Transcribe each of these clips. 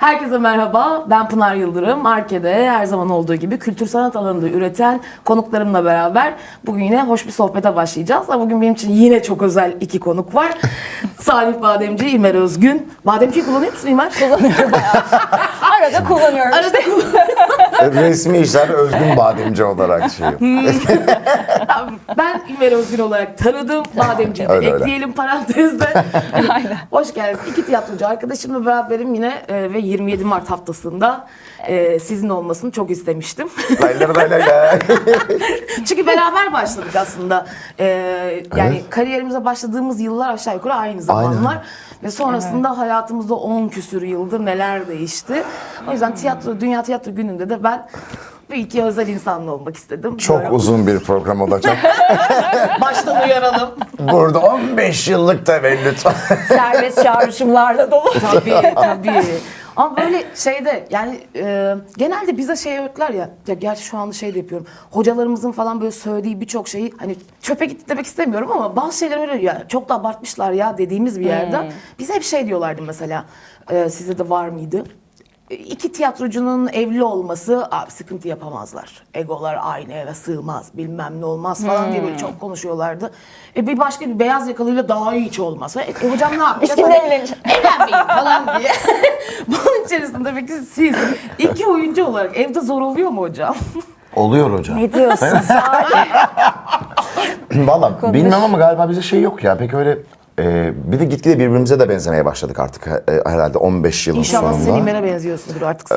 Herkese merhaba, ben Pınar Yıldırım. Arke'de her zaman olduğu gibi kültür sanat alanında üreten konuklarımla beraber bugün yine hoş bir sohbete başlayacağız. Ama bugün benim için yine çok özel iki konuk var. Salih Bademci, İmer Özgün. Bademciyi kullanıyor musun İmer? Kullanıyorum bayağı. Arada kullanıyorum Arada Resmi işler Özgün Bademci olarak şey. Ben İmer Özgün olarak tanıdım. Bademciyi de Öyle, öyle. ekleyelim parantezde. Hoş geldiniz. İki tiyatrocu arkadaşımla beraberim yine ve 27 Mart haftasında sizin olmasını çok istemiştim. Lay lay lay lay lay. Çünkü beraber başladık aslında. Yani Evet. kariyerimize başladığımız yıllar aşağı yukarı aynı zamanlar. Ve sonrasında hayatımızda 10 küsür yıldır neler değişti. O yüzden Dünya Tiyatro Günü'nde de ben bir iki özel insanla olmak istedim. Çok Böyle uzun bir program olacak. baştan uyaralım. Burada 15 yıllık tevellüt. serbest çağrışımlarla dolu. Tabii. Ama böyle şeyde yani genelde bize şey öğretler ya gerçi şu anda şey de yapıyorum. Hocalarımızın falan böyle söylediği birçok şeyi hani çöpe gitti demek istemiyorum ama bazı şeyler öyle ya çok da abartmışlar ya dediğimiz bir yerde. Bize hep şey diyorlardı mesela size de var mıydı? İki tiyatrocunun evli olması abi sıkıntı yapamazlar. Egolar aynı eve sığmaz bilmem ne olmaz falan diye böyle çok konuşuyorlardı. Bir başka bir beyaz yakalıyla daha hiç olmaz. Hocam ne yapacak? Biz kimle evleneceğiz? Evlenmeyin falan diye. Bunun içerisinde peki siz iki oyuncu olarak evde zor oluyor mu hocam? Oluyor hocam. Ne diyorsun Salih? Valla bilmem ama galiba bize şey yok ya. Pek öyle bir de gitgide birbirimize de benzemeye başladık artık herhalde 15 yılın İnşallah sonunda. sen İmer'e benziyorsundur artık.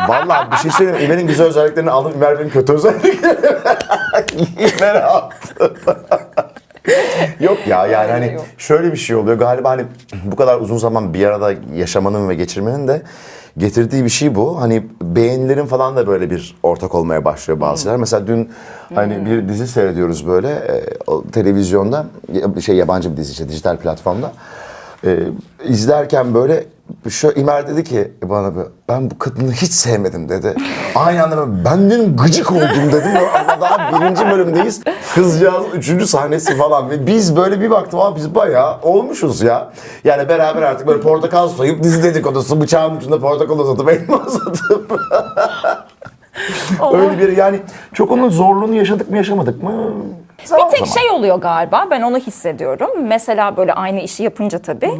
Valla bir şey söyleyeyim. İmer'in güzel özelliklerini aldım. İmer benim kötü özelliklerini İmer'e attı. Yok ya yani hani şöyle bir şey oluyor. Galiba hani bu kadar uzun zaman bir arada yaşamanın ve geçirmenin de getirdiği bir şey bu. Hani beğenilerin falan da böyle bir ortak olmaya başlıyor bazı şeyler. Mesela dün hani bir dizi seyrediyoruz böyle televizyonda. Yabancı bir dizi işte dijital platformda. İzlerken böyle İmer dedi ki bana ben bu kadını hiç sevmedim dedi. Aynı anda ben dedim gıcık oldum dedim. Ama daha birinci bölümdeyiz. Kızcağızın 3. sahnesi falan. Ve biz böyle bir baktım abi biz bayağı olmuşuz ya. Yani beraber artık böyle portakal soyup dizi dedikodusu bıçağın ucunda portakal uzatıp elma uzatıp. Öyle bir yani çok onun zorluğunu yaşadık mı yaşamadık mı? Bir tek şey oluyor galiba, ben onu hissediyorum. Mesela böyle aynı işi yapınca tabii.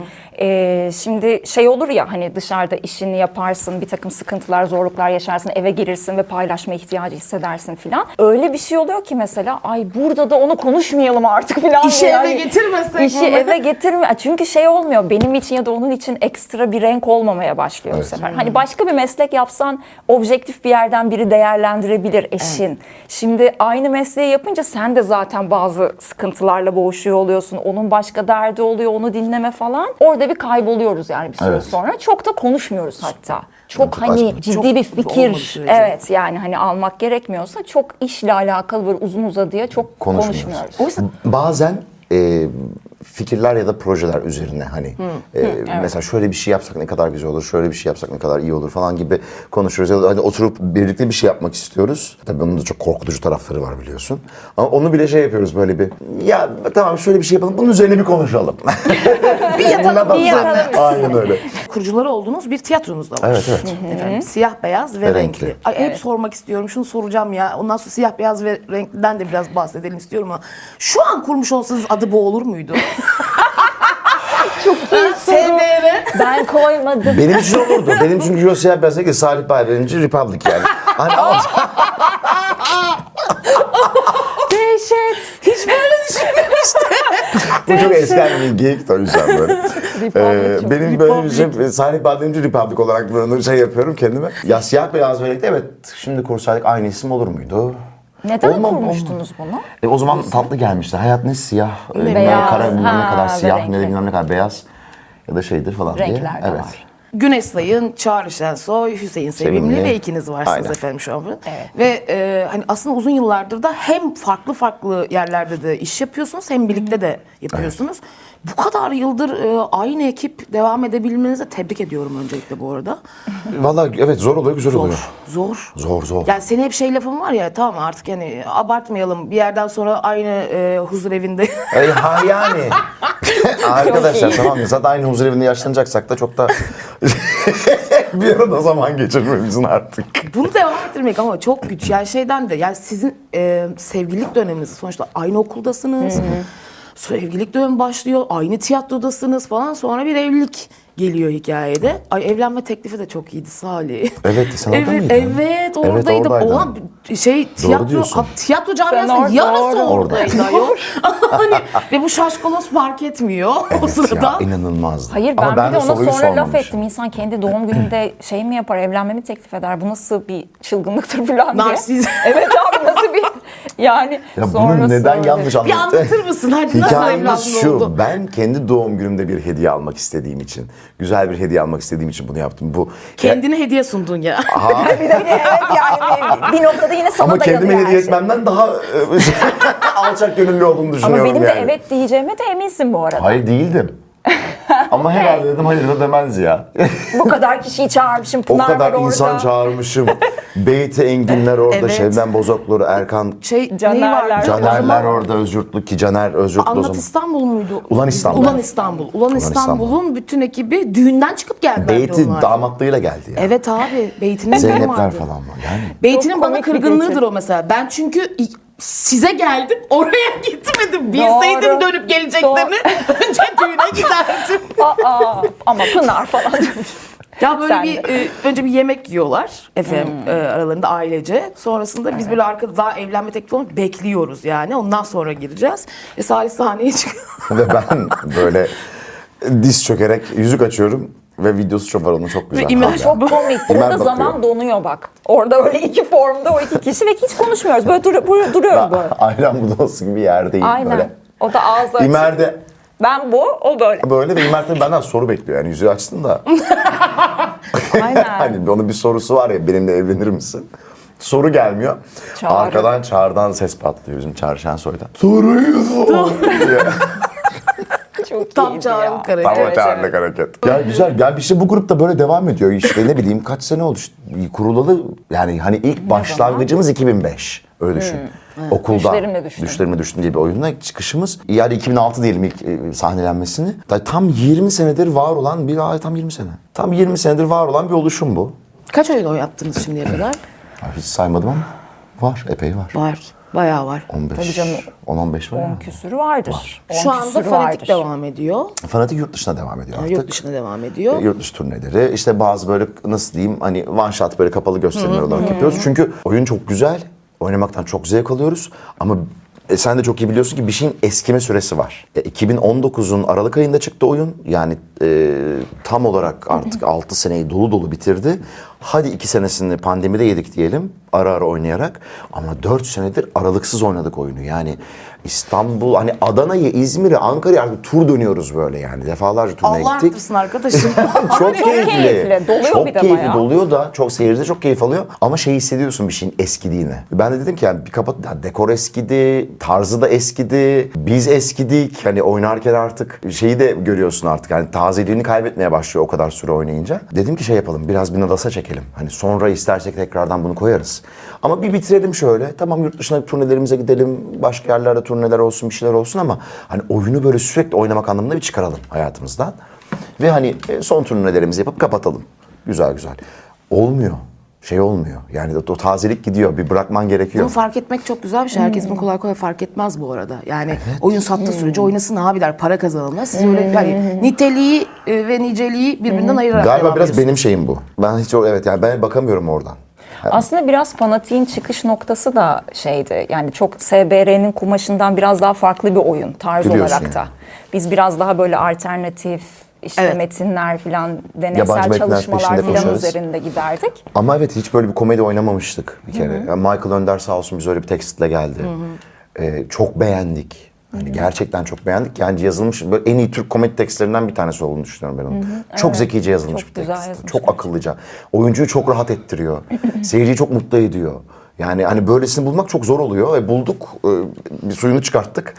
Şimdi şey olur ya hani dışarıda işini yaparsın, bir takım sıkıntılar, zorluklar yaşarsın, eve gelirsin ve paylaşma ihtiyacı hissedersin filan. Öyle bir şey oluyor ki mesela ay burada da onu konuşmayalım artık filan. İşi eve getirmesek İşi eve getirme. Çünkü şey olmuyor benim için ya da onun için ekstra bir renk olmamaya başlıyor bu sefer. Hani başka bir meslek yapsan objektif bir yerden biri değerlendirebilir eşin. Evet. Şimdi aynı mesleği yapınca sen de zaten bazı sıkıntılarla boğuşuyor oluyorsun. Onun başka derdi oluyor, onu dinleme falan. Orada bir kayboluyoruz yani bir süre sonra. Çok da konuşmuyoruz hatta. Çok hani ciddi çok bir fikir, süreci. evet yani hani almak gerekmiyorsa çok işle alakalı böyle uzun uzadıya çok konuşmuyoruz. Oysa Bazen fikirler ya da projeler üzerine hani mesela şöyle bir şey yapsak ne kadar güzel olur, şöyle bir şey yapsak ne kadar iyi olur falan gibi konuşuyoruz. Ya da hani oturup birlikte bir şey yapmak istiyoruz. Tabii onun da çok korkutucu tarafları var biliyorsun. Ama onu bile şey yapıyoruz böyle bir ya tamam şöyle bir şey yapalım bunun üzerine bir konuşalım. bir yatalım. Aynen öyle. Kurucuları olduğunuz bir tiyatronuz da var. Evet evet. Efendim, siyah beyaz ve Renkli. renkli. Ay, hep sormak istiyorum. Şunu soracağım ya. Ondan sonra siyah beyaz ve renkliden de biraz bahsedelim istiyorum ama şu an kurmuş olsanız adı bu olur muydu? Çok iyi soru. Ben koymadım. Benim için olurdu. Benim çünkü o siyah beyaz değil, Salih Bayramcı Republic yani. Hani Dehşet. Hiç böyle düşünmemiştim. bu çok eskiden bir geyik o yüzden böyle. Benim böyle bir şey, Salih Bademci Republic olarak böyle şey yapıyorum kendime. Ya siyah beyaz birlikte evet şimdi kursaydık aynı isim olur muydu? Neden kurmuştunuz bunu? O zaman tatlı gelmişti. Hayat ne siyah, ne beyaz. kara, bilmem ne kadar ve siyah, renkli. ne de bilmem ne kadar beyaz ya da şeydir falan diye. Renkler de Evet. var. Güneş Sayın, Çağrı Şensoy, Hüseyin Sevimli Sevimli. ve ikiniz varsınız Aynen. efendim şu an. Evet. Ve hani aslında uzun yıllardır da hem farklı yerlerde de iş yapıyorsunuz hem birlikte de yapıyorsunuz. Bu kadar yıldır aynı ekip devam edebilmenize tebrik ediyorum öncelikle bu arada. Vallahi evet zor oluyor, güzel oluyor. Zor. Zor. Yani senin hep şey lafın var ya tamam artık yani abartmayalım bir yerden sonra aynı huzur evinde. Yani arkadaşlar tamam mı? Zaten aynı huzur evinde yaşlanacaksak da çok da Bir arada zaman geçirmemizin artık. Bunu devam ettirmek ama çok güç. Yani şeyden de yani sizin sevgililik döneminiz sonuçta aynı okuldasınız. Sevgililik dönemi başlıyor. Aynı tiyatrodasınız falan. Sonra bir evlilik geliyor hikayede. Ay evlenme teklifi de çok iyiydi Salih. Evet, sen orada Evet, mıydın? evet oradaydım. oradaydın. Olan tiyatro, diyorsun. tiyatro camiasının orada, yarısı orada. oradaydı. ayol. Hani, ve bu şaşkolos fark etmiyor o Evet sırada. ya, inanılmazdı. Hayır Ama ben bir de ona soruyu sonra laf sormamışım. ettim. İnsan kendi doğum gününde şey mi yapar, evlenmemi teklif eder. Bu nasıl bir çılgınlıktır falan diye. Narsiz. Evet abi nasıl bir yani Ya sonra bunu neden söyle. yanlış Bir anladın? anlatır mısın? Hadi nasıl Hikayemiz evladın şu, oldu? ben kendi doğum günümde bir hediye almak istediğim için, güzel bir hediye almak istediğim için bunu yaptım. Bu Kendine hediye sundun ya. Bir de evet yani bir noktada yine sana ama dayalı kendime her hediye şey. etmemden daha alçak gönüllü olduğumu düşünüyorum Ama benim yani. de evet diyeceğime de eminsin bu arada. Hayır değildim. Ama herhalde dedim hayır da demez ya. Bu kadar kişiyi çağırmışım. O Pınar kadar var orada. insan çağırmışım. Beyti Enginler orada, Evet. Şebnem Bozokları, Erkan Şey Canerler. neyi vardı? O Canerler zaman orada, Özgürtlük ki Caner Özgürtlük o Anlat zaman. İstanbul muydu? Ulan İstanbul. Ulan İstanbul. Ulan İstanbul. İstanbul'un bütün ekibi düğünden çıkıp geldiler. Beyti onlar. damatlığıyla geldi ya. Evet abi. Beyti'nin düğünü Zeynepler vardı. falan var yani. Beyti'nin Çok bana komik bir kırgınlığıdır gece. o mesela. Ben çünkü size geldim, oraya gitmedim. Bilseydim Doğru. dönüp geleceklerini önce düğüne giderdim. Aa, ama Pınar falan. Ya böyle Sen bir önce bir yemek yiyorlar efendim aralarında ailece. Sonrasında biz böyle arkada daha evlenme teklifi olarak bekliyoruz yani. Ondan sonra gireceğiz. Salih sahneye çıkıyor. Ve ben böyle diz çökerek yüzük açıyorum ve videosu çok var onun çok güzel. Ve İmer Hala. Çok komik. İmer Orada bakıyor. zaman donuyor bak. Orada öyle iki formda o iki kişi ve hiç konuşmuyoruz. Böyle duruyoruz böyle. Ailem bu olsun gibi yerdeyim Aynen. böyle. O da ağzı açık. İmer de Ben bu, o böyle. böyle ve İmer tabii benden soru bekliyor yani yüzüğü açtın da. Aynen. Hani onun bir sorusu var ya benimle evlenir misin? Soru gelmiyor. Çağrı. Arkadan Çağrı'dan ses patlıyor bizim Çağrı Şensoy'dan. Soruyu sor. diye. Çok Tam iyiydi Çağrı'nın ya. karakteri. Tam o Evet, Çağrı'lık evet. hareket. Ya güzel. Ya işte bu grupta böyle devam ediyor. İşte ne bileyim kaç sene oldu. İşte kurulalı yani hani ilk başlangıcımız 2005. Öyle düşün. Okulda. Düşlerimle düştüm. Düşlerime düştüm diye bir oyunla çıkışımız. Yani 2006 diyelim ilk sahnelenmesini. Tam 20 senedir var olan tam 20 sene. Tam 20 senedir var olan bir oluşum bu. Kaç oyun yaptınız şimdiye kadar? Ya hiç saymadım ama var. Epey var. Var. Bayağı var. 15. Tabii canım. 10-15 var 10 ya. küsürü vardır. 10 Şu anda küsürü fanatik vardır. devam ediyor. Fanatik yurt dışına devam ediyor artık. Yurt dışına devam ediyor. Yurt dışı turneleri, işte bazı böyle nasıl diyeyim hani one shot böyle kapalı gösterimler olarak yapıyoruz. Çünkü oyun çok güzel, oynamaktan çok zevk alıyoruz ama sen de çok iyi biliyorsun ki bir şeyin eskime süresi var. 2019'un Aralık ayında çıktı oyun. Yani tam olarak artık 6 seneyi dolu dolu bitirdi. Hadi 2 senesini pandemide yedik diyelim ara ara oynayarak. Ama 4 senedir aralıksız oynadık oyunu. Yani İstanbul, hani Adana'yı, İzmir'i, Ankara'yı artık tur dönüyoruz böyle yani. Defalarca turneye Allah gittik. arttırsın arkadaşım. Çok keyifli. keyifli. Doluyor çok bir de keyifli. bayağı. Doluyor da. Çok seyirci çok keyif alıyor. Ama şeyi hissediyorsun bir şeyin eskidiğini. Ben de dedim ki yani bir kapat. Ya dekor eskidi. Tarzı da eskidi. Biz eskidik. Hani oynarken artık şeyi de görüyorsun artık. Yani tazeliğini kaybetmeye başlıyor o kadar süre oynayınca. Dedim ki şey yapalım. Biraz bir nadasa çekelim. Hani sonra istersek tekrardan bunu koyarız. Ama bir bitirelim şöyle. Tamam yurt dışına turnelerimize gidelim. Başka yerlerde turneler olsun, bir şeyler olsun ama hani oyunu böyle sürekli oynamak anlamında bir çıkaralım hayatımızdan. Ve hani son turnelerimizi yapıp kapatalım. Güzel güzel. Olmuyor. Şey olmuyor. Yani o tazelik gidiyor. Bir bırakman gerekiyor. Bunu fark etmek çok güzel bir şey. Herkes bunu kolay kolay fark etmez bu arada. Yani oyun sattığı sürece oynasın abiler, para kazanılmaz. Siz öyle yani niteliği ve niceliği birbirinden ayırarak Galiba devam biraz ediyorsunuz. benim şeyim bu. Ben hiç evet yani ben bakamıyorum oradan. Aslında biraz fanatiğin çıkış noktası da şeydi. Yani çok SBR'nin kumaşından biraz daha farklı bir oyun tarz Biliyorsun olarak da. yani. Biz biraz daha böyle alternatif işte Evet. metinler falan, Yabancı deneysel metinler çalışmalar peşinde falan koşarız. üzerinde giderdik. Ama evet hiç böyle bir komedi oynamamıştık bir kere. Yani Michael Önder sağ olsun bize öyle bir tekstle geldi. Çok beğendik. Hani gerçekten çok beğendik. Yani yazılmış böyle en iyi Türk komedi tekstlerinden bir tanesi olduğunu düşünüyorum ben onun. Çok zekice yazılmış Çok bir güzel tekst. yazılmış Çok akıllıca. Oyuncuyu çok rahat ettiriyor. Seyirciyi çok mutlu ediyor. Yani hani böylesini bulmak çok zor oluyor. Bulduk, bir suyunu çıkarttık.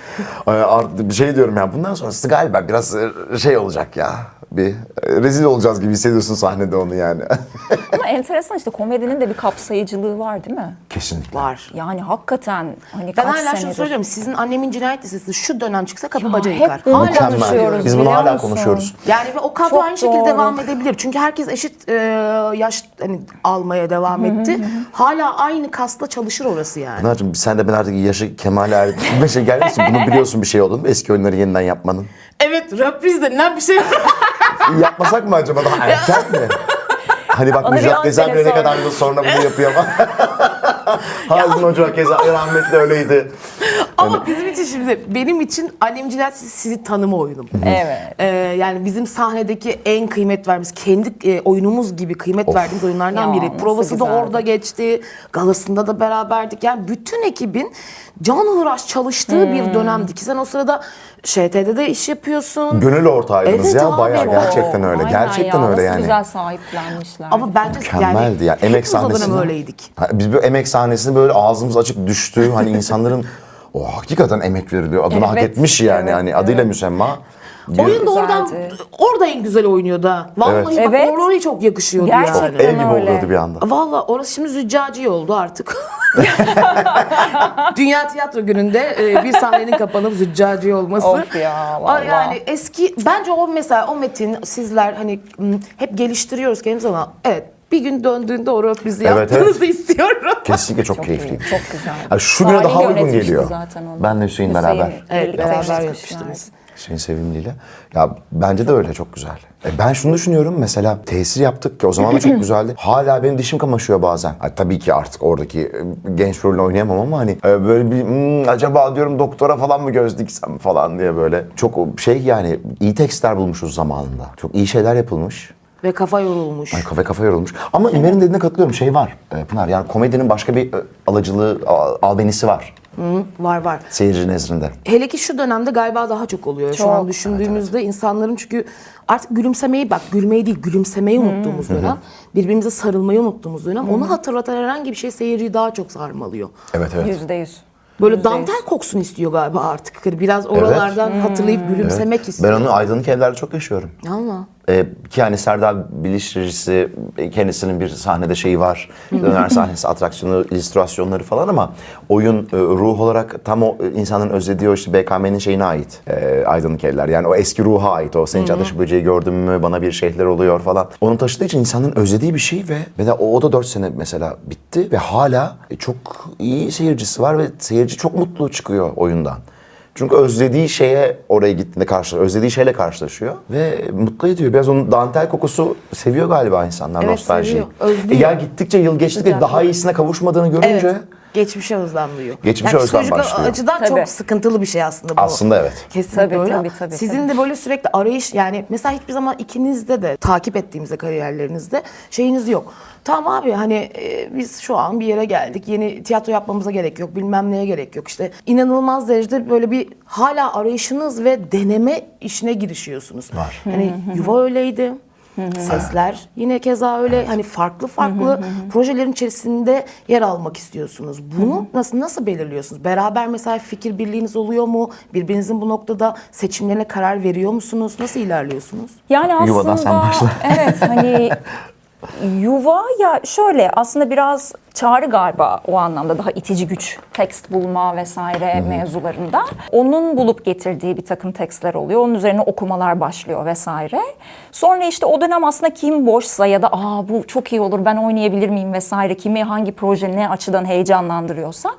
Bir şey diyorum yani bundan sonrası galiba biraz şey olacak ya. bir rezil olacağız gibi hissediyorsun sahnede onu yani. Ama enteresan işte komedinin de bir kapsayıcılığı var değil mi? Kesinlikle. Var. Yani hakikaten hani Ben kaç hala şunu senedir. söylüyorum. Sizin Annemin Cinayet Listesi şu dönem çıksa kapı Ya baca hep yıkar. bunu Hala Mükemmel. konuşuyoruz, Biz bunu biliyor hala musun? konuşuyoruz. Yani ve o kadro Çok aynı şekilde doğru. devam edebilir. Çünkü herkes eşit yaş hani almaya devam etti. Hala aynı kasla çalışır orası yani. Pınar'cığım sen de ben artık yaşı kemale erdiğim şey geldiği için bunu biliyorsun bir şey oldu mu? Eski oyunları yeniden yapmanın. Evet, reprise denilen bir şey. Yapmasak mı acaba daha erken mi? Hani bak Onu bir Müjdat 10 Gezen sene bile ne sonra. kadar yıl sonra bunu yapıyor ama. Haldun Hoca keza rahmetli öyleydi. Ama bizim için şimdi, benim için Annemin Cinayet Listesi sizi tanıma oyunum. Evet. Yani bizim sahnedeki en kıymet verdiğimiz, kendi oyunumuz gibi kıymet verdiğimiz oyunlardan Ya, biri. nasıl Provası da güzeldi. orada geçti, galasında da beraberdik. Yani bütün ekibin canhıraş çalıştığı bir dönemdi ki sen o sırada ŞT'de de iş yapıyorsun. Gönül ortağıydınız Evet ya abi, bayağı çok. gerçekten öyle. Aynen Gerçekten ya, öyle nasıl yani. güzel sahiplenmişler. Ama bence Mükemmeldi ya. Emek hepimiz o dönem sahnesinde. öyleydik. Ha, biz böyle emek sahnesinde böyle ağzımız açık düştü. Hani insanların o hakikaten emek veriliyor. Adını hak Evet, etmiş yani. evet, hani adıyla müsemma. Oyun da oradan, Güzeldi. orada en güzel oynuyordu ha. Vallahi Evet. bak Evet. oraya çok yakışıyordu Gerçekten. yani. Ev gibi öyle. oluyordu bir anda. Vallahi orası şimdi Züccaciye oldu artık. Dünya Tiyatro Günü'nde bir sahnenin kapanıp Züccaciye olması. Of ya, vallahi. Yani eski, bence o mesela o metin sizler hani hep geliştiriyoruz kendimiz ama evet bir gün döndüğünde o röplizi Evet, yaptığınızı istiyorum. Kesinlikle çok keyifliydi. Çok güzel. Ha, şu güne Salih daha uygun yönetmişti geliyor. zaten onu. Ben de Hüseyin beraber. Evet, birlikte beraber çalışmışlar. yapıştınız. Şeyin sevimliyle. Ya bence de öyle çok güzel. Ben şunu düşünüyorum mesela tesir yaptık ki o zaman da çok güzeldi. Hala benim dişim kamaşıyor bazen. Tabii ki artık oradaki genç rolünü oynayamam ama hani böyle bir acaba diyorum doktora falan mı göz diksem falan diye böyle. Çok şey yani iyi tekstler bulmuşuz zamanında. Çok iyi şeyler yapılmış. Ve kafa yorulmuş. Ay kafa yorulmuş. Ama İmer'in dediğine katılıyorum. Şey var Pınar yani komedinin başka bir alıcılığı, albenisi var. Var. Seyirci nezdinde. Hele ki şu dönemde galiba daha çok oluyor. Şu Çok. an düşündüğümüzde insanların çünkü artık gülümsemeyi, bak gülmeyi değil gülümsemeyi unuttuğumuz dönem. Birbirimize sarılmayı unuttuğumuz dönem. Onu hatırlatan herhangi bir şey seyirciyi daha çok sarmalıyor. Evet. %100. Böyle dantel koksun istiyor galiba artık. Hani biraz oralardan hatırlayıp gülümsemek istiyor. Ben onu aydınlık evlerde çok yaşıyorum. Allah. Ki hani Serdar Biliş rejisi kendisinin bir sahnede şeyi var. Döner sahnesi, atraksiyonu, illüstrasyonları falan ama oyun ruh olarak tam o insanın özlediği o işte BKM'nin şeyine ait. Aydınlık evler. Yani o eski ruha ait. O sen hiç Ateş Böceği gördün mü? Bana bir şeyler oluyor falan. Onu taşıdığı için insanın özlediği bir şey ve o da 4 sene mesela bitti ve hala çok iyi seyircisi var ve seyirci çok mutlu çıkıyor oyundan. Çünkü özlediği şeye oraya gittiğinde özlediği şeyle karşılaşıyor ve mutlu ediyor. Biraz onun dantel kokusu seviyor galiba insanlar, Evet, nostaljiyi. seviyor, özlüyor. Ya gittikçe yıl geçtikçe daha iyisine kavuşmadığını görünce Evet. Geçmişe özlemliyor. Geçmişe özlem psikolojik başlıyor. açıdan Tabii. çok sıkıntılı bir şey aslında bu. Aslında evet. Kesinlikle Tabii, öyle. tabii, Sizin de böyle sürekli arayış, yani mesela hiçbir zaman ikinizde de takip ettiğimizde kariyerlerinizde şeyiniz yok. Tamam abi hani biz şu an bir yere geldik. Yeni tiyatro yapmamıza gerek yok. Bilmem neye gerek yok. İşte inanılmaz derecede böyle bir hala arayışınız ve deneme işine girişiyorsunuz. Var. Hani Yuva öyleydi. Sesler yine keza öyle. Hani farklı projelerin içerisinde yer almak istiyorsunuz. Bunu nasıl belirliyorsunuz? Beraber mesela fikir birliğiniz oluyor mu? Birbirinizin bu noktada seçimlerine karar veriyor musunuz? Nasıl ilerliyorsunuz? Yani aslında Yuvadan sen başla. evet hani yuva ya şöyle aslında biraz Çağrı galiba o anlamda daha itici güç, tekst bulma vesaire mevzularında. Onun bulup getirdiği bir takım tekstler oluyor. Onun üzerine okumalar başlıyor vesaire. Sonra işte o dönem aslında kim boşsa ya da bu çok iyi olur ben oynayabilir miyim vesaire kimi hangi proje ne açıdan heyecanlandırıyorsa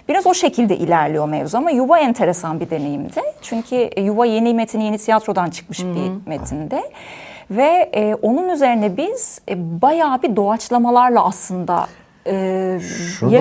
biraz o şekilde ilerliyor mevzu. Ama Yuva enteresan bir deneyimdi. Çünkü Yuva yeni metin, yeni tiyatrodan çıkmış bir metinde. Ve onun üzerine biz bayağı bir doğaçlamalarla aslında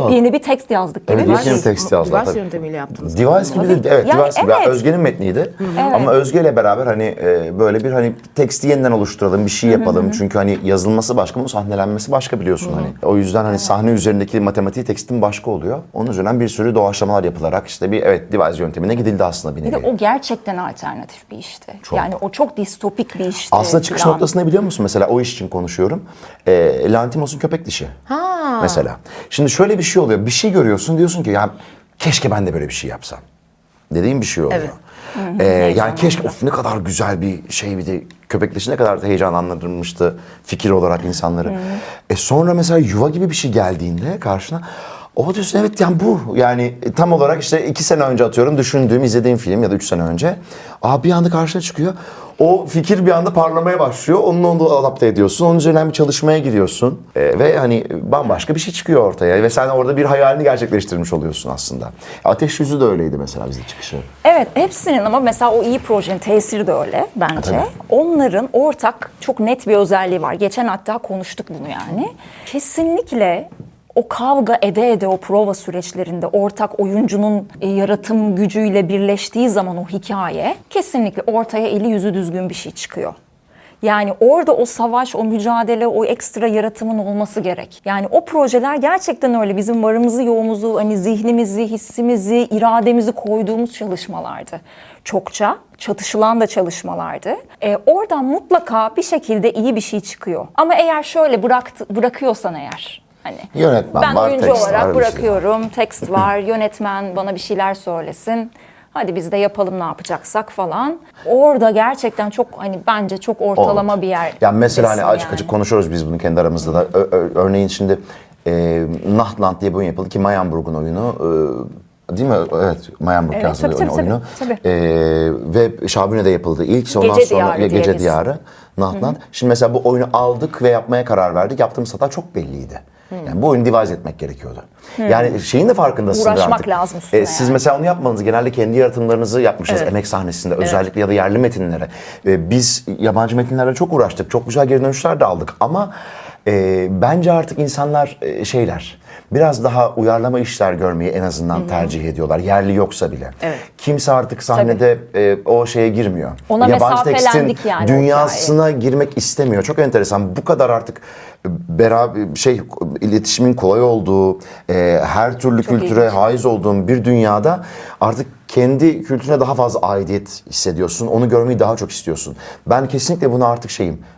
yeni bir tekst yazdık gibi. Evet, yeni bir tekst yazdılar. Device tabii. yönetimiyle yaptınız. Device gibi değil. Evet, Yani Device gibi. evet. Özge'nin metniydi. Ama Özge ile beraber hani böyle bir hani teksti yeniden oluşturalım, bir şey yapalım. Çünkü hani yazılması başka, bu sahnelenmesi başka biliyorsun hani. O yüzden hani sahne üzerindeki matematiği tekstin başka oluyor. Onun üzerinden bir sürü doğaçlamalar yapılarak işte bir Device yöntemine gidildi aslında bir Bir de nevi. o gerçekten alternatif bir işti. Yani o çok distopik bir işti. Aslında çıkış falan. noktası ne biliyor musun? Mesela o iş için konuşuyorum. Lanthimos'un Köpek Dişi. Mesela. Şimdi şöyle bir şey oluyor. Bir şey görüyorsun diyorsun ki ya keşke ben de böyle bir şey yapsam. Dediğim bir şey oluyor. Evet. Yani keşke of ne kadar güzel bir şey, bir de köpekleşi ne kadar da heyecanlandırmıştı fikir olarak insanları. Sonra mesela yuva gibi bir şey geldiğinde karşına, o diyorsun evet yani bu yani tam olarak işte 2 sene önce atıyorum düşündüğüm, izlediğim film ya da 3 sene önce. Bir anda karşına çıkıyor. O fikir bir anda parlamaya başlıyor. Onu adapte ediyorsun. Onun üzerinden bir çalışmaya giriyorsun. Ve hani bambaşka bir şey çıkıyor ortaya. Ve sen orada bir hayalini gerçekleştirmiş oluyorsun aslında. Ateş Yüzü de öyleydi mesela bizde çıkışı. Evet, hepsinin ama mesela o iyi projenin tesiri de öyle bence. Tabii. Onların ortak çok net bir özelliği var. Geçen hatta konuştuk bunu yani. Kesinlikle o kavga ede o prova süreçlerinde ortak oyuncunun yaratım gücüyle birleştiği zaman o hikaye kesinlikle ortaya eli yüzü düzgün bir şey çıkıyor. Yani orada o savaş, o mücadele, o ekstra yaratımın olması gerek. Yani o projeler gerçekten öyle bizim varımızı, yoğumuzu, hani zihnimizi, hissimizi, irademizi koyduğumuz çalışmalardı. Çokça çatışılan da çalışmalardı. Oradan mutlaka bir şekilde iyi bir şey çıkıyor. Ama eğer şöyle bırakıyorsan eğer... Hani Yönetmen ben var, oyuncu tekst olarak var, bir şey bırakıyorum, tekst var, yönetmen bana bir şeyler söylesin. Hadi biz de yapalım ne yapacaksak falan. Orada gerçekten çok hani bence çok ortalama bir yer. Yani mesela hani resim açık açık konuşuyoruz biz bunu kendi aramızda da. Örneğin şimdi Nachtland diye bir oyun yapıldı ki Mayenburg'un oyunu. Değil mi? Evet, Mayenburg Evet, yazılı tabii, oyunu. tabii. Ve Şabüne'de yapıldı. İlk ondan Gece sonra Diyarı diye Gece biz. Diyarı, Nachtland. Şimdi mesela bu oyunu aldık ve yapmaya karar verdik. Yaptığımız hata çok belliydi. Yani bu oyunu devise etmek gerekiyordu. Yani şeyin de farkındasındır Uğraşmak artık. lazım üstüne Siz yani. mesela onu yapmanız, genelde kendi yaratımlarınızı yapmışsınız emek sahnesinde özellikle ya da yerli metinlere. Biz yabancı metinlerle çok uğraştık. Çok güzel geri dönüşler de aldık ama bence artık insanlar biraz daha uyarlama işler görmeyi en azından tercih ediyorlar. Yerli yoksa bile. Evet. Kimse artık sahnede o şeye girmiyor. Ona Yabancı tekstin mesafelendik yani o dünyasına girmek istemiyor. Çok enteresan. Bu kadar artık beraber iletişimin kolay olduğu, her türlü kültüre ilginç. haiz olduğun bir dünyada artık kendi kültürüne daha fazla aidiyet hissediyorsun. Onu görmeyi daha çok istiyorsun. Ben kesinlikle buna artık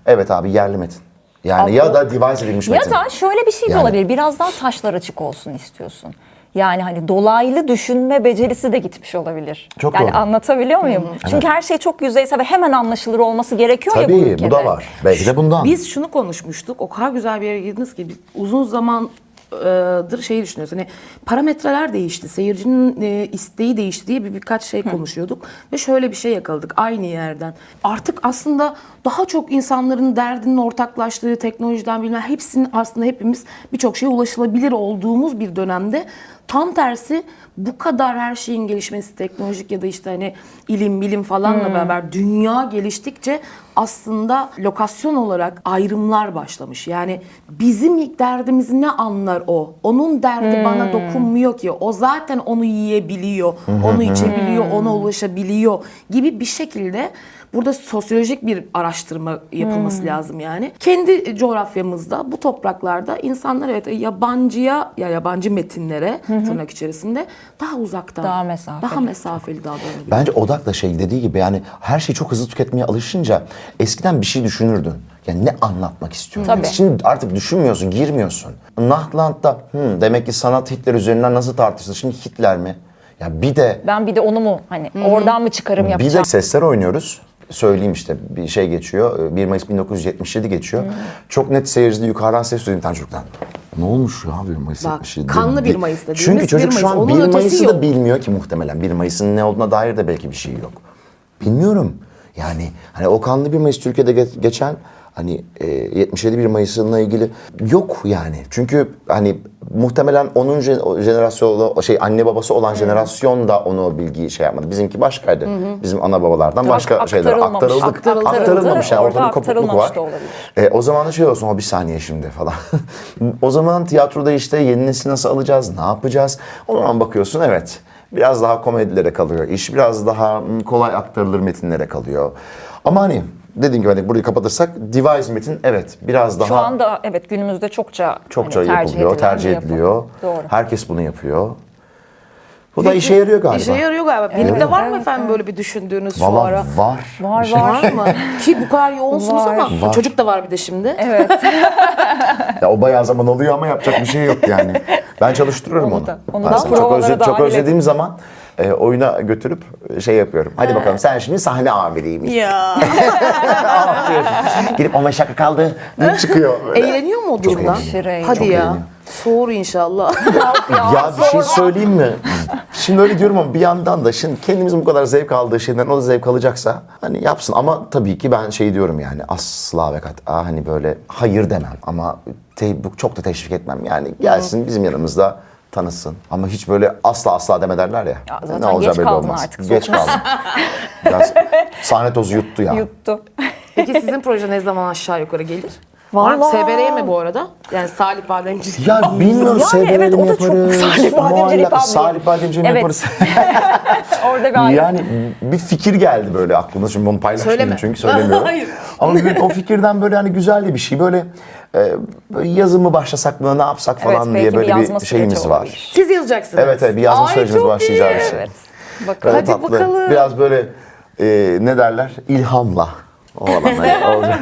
evet abi yerli metin. Yani Abi ya da devise edilmiş Ya metin. da şöyle bir şey de Yani. olabilir. Biraz daha taşlar açık olsun istiyorsun. Yani hani dolaylı düşünme becerisi de gitmiş olabilir. Çok yani doğru. anlatabiliyor muyum? Çünkü her şey çok yüzeysel ve hemen anlaşılır olması gerekiyor ya bu Tabii ülkede. bu da var. Belki de bundan. Biz şunu konuşmuştuk. O kadar güzel bir yere girdiniz ki biz uzun zamandır şeyi düşünüyoruz. Hani parametreler değişti. Seyircinin isteği değişti diye birkaç şey konuşuyorduk. Ve şöyle bir şey yakaladık aynı yerden. Artık aslında daha çok insanların derdinin ortaklaştığı, teknolojiden bilmem hepsinin aslında hepimiz birçok şeye ulaşılabilir olduğumuz bir dönemde tam tersi bu kadar her şeyin gelişmesi teknolojik ya da işte hani ilim bilim falanla beraber dünya geliştikçe aslında lokasyon olarak ayrımlar başlamış. Yani bizim ilk derdimizi ne anlar o? Onun derdi bana dokunmuyor ki. O zaten onu yiyebiliyor, onu içebiliyor, ona ulaşabiliyor gibi bir şekilde burada sosyolojik bir araştırma yapılması lazım yani. Kendi coğrafyamızda, bu topraklarda insanlar yabancı metinlere tırnak içerisinde daha uzaktan, Daha mesafeli. daha mesafeli davranabiliyor. Bence odak da dediği gibi yani her şeyi çok hızlı tüketmeye alışınca eskiden bir şey düşünürdün. Yani ne anlatmak istiyorum? Tabii. Şimdi artık düşünmüyorsun, girmiyorsun. Nachtland'da demek ki sanat Hitler üzerinden nasıl tartışılır? Şimdi Hitler mi? Ya bir de Ben bir de onu mu hani oradan mı çıkarım bir yapacağım? de sesler oynuyoruz. Söyleyeyim işte bir şey geçiyor. 1 Mayıs 1977 geçiyor. Çok net seyircide yukarıdan ses duyduğum bir tane çocuktan. Ne olmuş ya 1 Mayıs Bak, 77? kanlı 1 Mayıs dediğimiz Çünkü çocuk 1 şu an Mayıs. 1 Onun ötesi Mayıs'ı da yok. bilmiyor ki muhtemelen. 1 Mayıs'ın ne olduğuna dair de belki bir şey yok. Bilmiyorum. Yani hani o kanlı 1 Mayıs Türkiye'de geçen hani 77 1 Mayıs'ınla ilgili yok yani. Çünkü hani muhtemelen onun jenerasyonu anne babası olan jenerasyon da onu o bilgiyi yapmadı. Bizimki başkaydı. Bizim ana babalardan başka şeyler aktarılmamış. Yani orada bir kopukluk var. Da olabilir. O zaman da olsun o bir saniye şimdi falan. O zaman tiyatroda işte yeni nesli nasıl alacağız, ne yapacağız? O zaman bakıyorsun evet. Biraz daha komedilere kalıyor. İş biraz daha kolay aktarılır metinlere kalıyor. Ama hani dediğim gibi hani burayı kapatırsak devise metin evet biraz daha Şu anda evet günümüzde çokça hani yapılıyor, tercih bir yapı. ediliyor. Doğru. Herkes bunu yapıyor. Bu da işe yarıyor galiba. İşe yarıyor galiba. Benim de var mı efendim böyle bir düşündüğünüz şu Vallahi ara? var. Var. Var mı? Ki bu kadar yoğunsunuz Var. ama Var. çocuk da var bir de şimdi. Evet. Ya o bayağı zaman oluyor ama yapacak bir şey yok yani. Ben çalıştırıyorum Onu onu. da- onu da Bazen provalara çok dahil özlediğim zaman oyuna götürüp şey yapıyorum. Hadi bakalım sen şimdi sahne amiriymiş. Ya. Gidip 15 dakika kaldı. Ne çıkıyor böyle. Eğleniyor mu o durumdan? eğleniyor. Hadi Çok ya. eğleniyor. Soğur inşallah. Ya bir şey söyleyeyim mi? Şimdi öyle diyorum ama bir yandan da şimdi kendimizin bu kadar zevk aldığı şeyden o da zevk alacaksa hani yapsın. Ama tabii ki ben şey diyorum yani asla ve kat'a hani böyle hayır demem ama çok da teşvik etmem. Yani gelsin bizim yanımızda tanısın. Ama hiç böyle asla deme derler ya. Zaten Ne olacağı geç belli kaldın olmaz. artık. Geç kaldım. Biraz sahne tozu yuttu ya. Yuttu. Peki sizin proje ne zaman aşağı yukarı gelir? Vallahi. SBR'ye mi bu arada? Yani Salih Bademci. Ya bilmiyorum Yani SBR'de evet, mi o da çok yaparız? Salih Bademci Republic. Salih Bademci mi Evet. yaparız? Orada bir ayrı. Yani bir fikir geldi böyle aklımda. Şimdi bunu paylaşmayayım Söyleme. çünkü söylemiyorum. Hayır. Ama o fikirden böyle hani güzel de bir şey. Böyle yazı mı başlasak mı ne yapsak Evet, falan belki diye bir böyle yazma bir şeyimiz süreci var. olabilir. Siz yazacaksınız. Evet bir yazma Ay, sürecimiz çok başlayacağı iyi. bir şey. Evet. Böyle Bakalım. Hadi tatlı. bakalım. Biraz böyle ne derler? İlhamla. O alanlar olacak.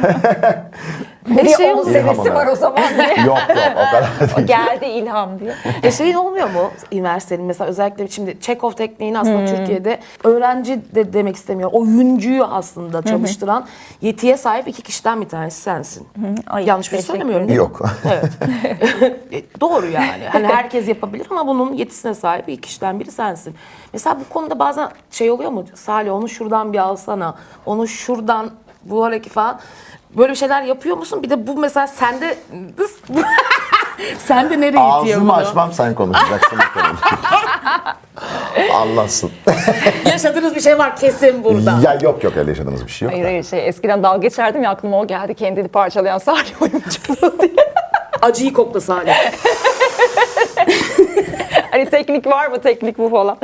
Bir şey 10 oluyor. senesi İlham var o zaman diye. yok o kadar değil. Geldi ilham diye. Şey olmuyor mu üniversitenin mesela özellikle şimdi Chekhov tekniğini aslında Türkiye'de öğrenci de demek istemiyor. Oyuncuyu aslında çalıştıran yetiye sahip 2 kişiden bir tanesi sensin. Ay, Yanlış bir şey teşekkür söylemiyorum değil mi? Yok. Evet. Doğru yani. Hani herkes yapabilir ama bunun yetisine sahip 2 kişiden biri sensin. Mesela bu konuda bazen şey oluyor mu? Salih onu şuradan bir alsana. Onu şuradan bu hareket falan. Böyle bir şeyler yapıyor musun? Bir de bu mesela sende sen de nereye itiyor Ağzımı bunu? açmam sen konuşacaksın. bakalım. Anlatsın. Yaşadığınız bir şey var kesin burada. Ya yok öyle yaşadığımız bir şey yok. Hayır eskiden dalga geçerdim ya aklıma o geldi. Kendini parçalayan Salih oyunculuğu diye. Acıyı kokla Salih. Hani teknik var mı teknik bu falan.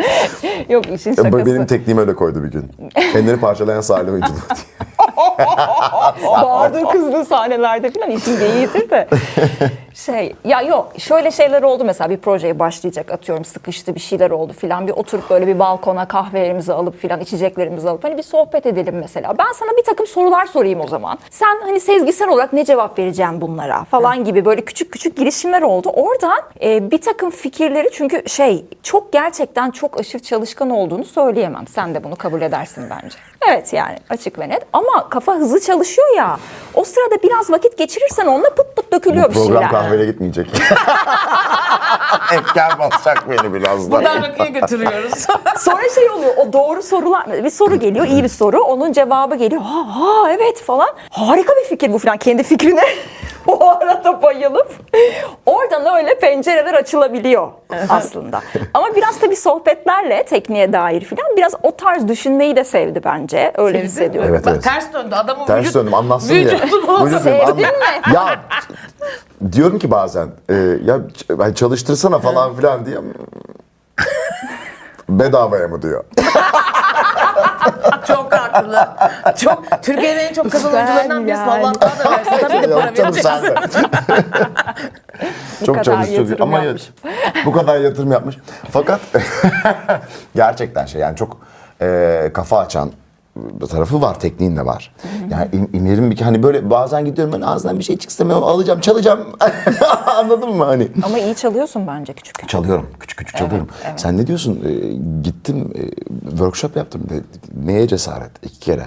Yok işin şakası. Benim tekniğim öyle koydu bir gün. Kendini parçalayan Salih oyunculuğu diye. Bağırdığı kızdığı sahnelerde falan işin değildir de. Ya yok şöyle şeyler oldu mesela bir projeye başlayacak atıyorum sıkıştı bir şeyler oldu filan bir oturup böyle bir balkona kahvelerimizi alıp filan içeceklerimizi alıp hani bir sohbet edelim mesela. Ben sana bir takım sorular sorayım o zaman. Sen hani sezgisel olarak ne cevap vereceğim bunlara falan gibi böyle küçük küçük girişimler oldu. Oradan bir takım fikirleri çünkü çok gerçekten çok aşırı çalışkan olduğunu söyleyemem. Sen de bunu kabul edersin bence. Evet yani açık ve net ama kafa hızlı çalışıyor ya. O sırada biraz vakit geçirirsen onunla pıt pıt dökülüyor bir Program şeyler. kahveye gitmeyecek. Efkar basacak beni biraz da. Buradan rakıya götürüyoruz. Sonra oluyor o doğru sorular bir soru geliyor iyi bir soru onun cevabı geliyor ha evet falan harika bir fikir bu falan kendi fikrine o arada bayılıp oradan öyle pencereler açılabiliyor aslında. Ama biraz tabii sohbetlerle tekniğe dair falan biraz o tarz düşünmeyi de sevdi bence öyle hissediyorum. Evet, evet. Ters döndü adamın Ters döndüm anlatsın ya. vücudunu Sevdin mi? Ya diyorum ki bazen ya çalıştırsana falan filan diye. Bedavaya mı diyor. çok haklı. Çok Türkiye'nin en çok kazanan oyuncularından birisi. Allah daha da versin. Tabii de para Yok canım verecek. sen de. Bu Çok kadar çalıştırdı yatırım ama yapmış. bu kadar yatırım yapmış. Fakat gerçekten yani çok kafa açan tarafı var, tekniğin de var. Yani İmer'in bir hani böyle bazen gidiyorum ben ağzından bir şey çık istemiyorum alacağım çalacağım. Anladın mı hani? Ama iyi çalıyorsun bence küçük. Çalıyorum. Küçük çalıyorum. evet. Sen ne diyorsun? Gittim workshop yaptım. Neye cesaret? 2 kere.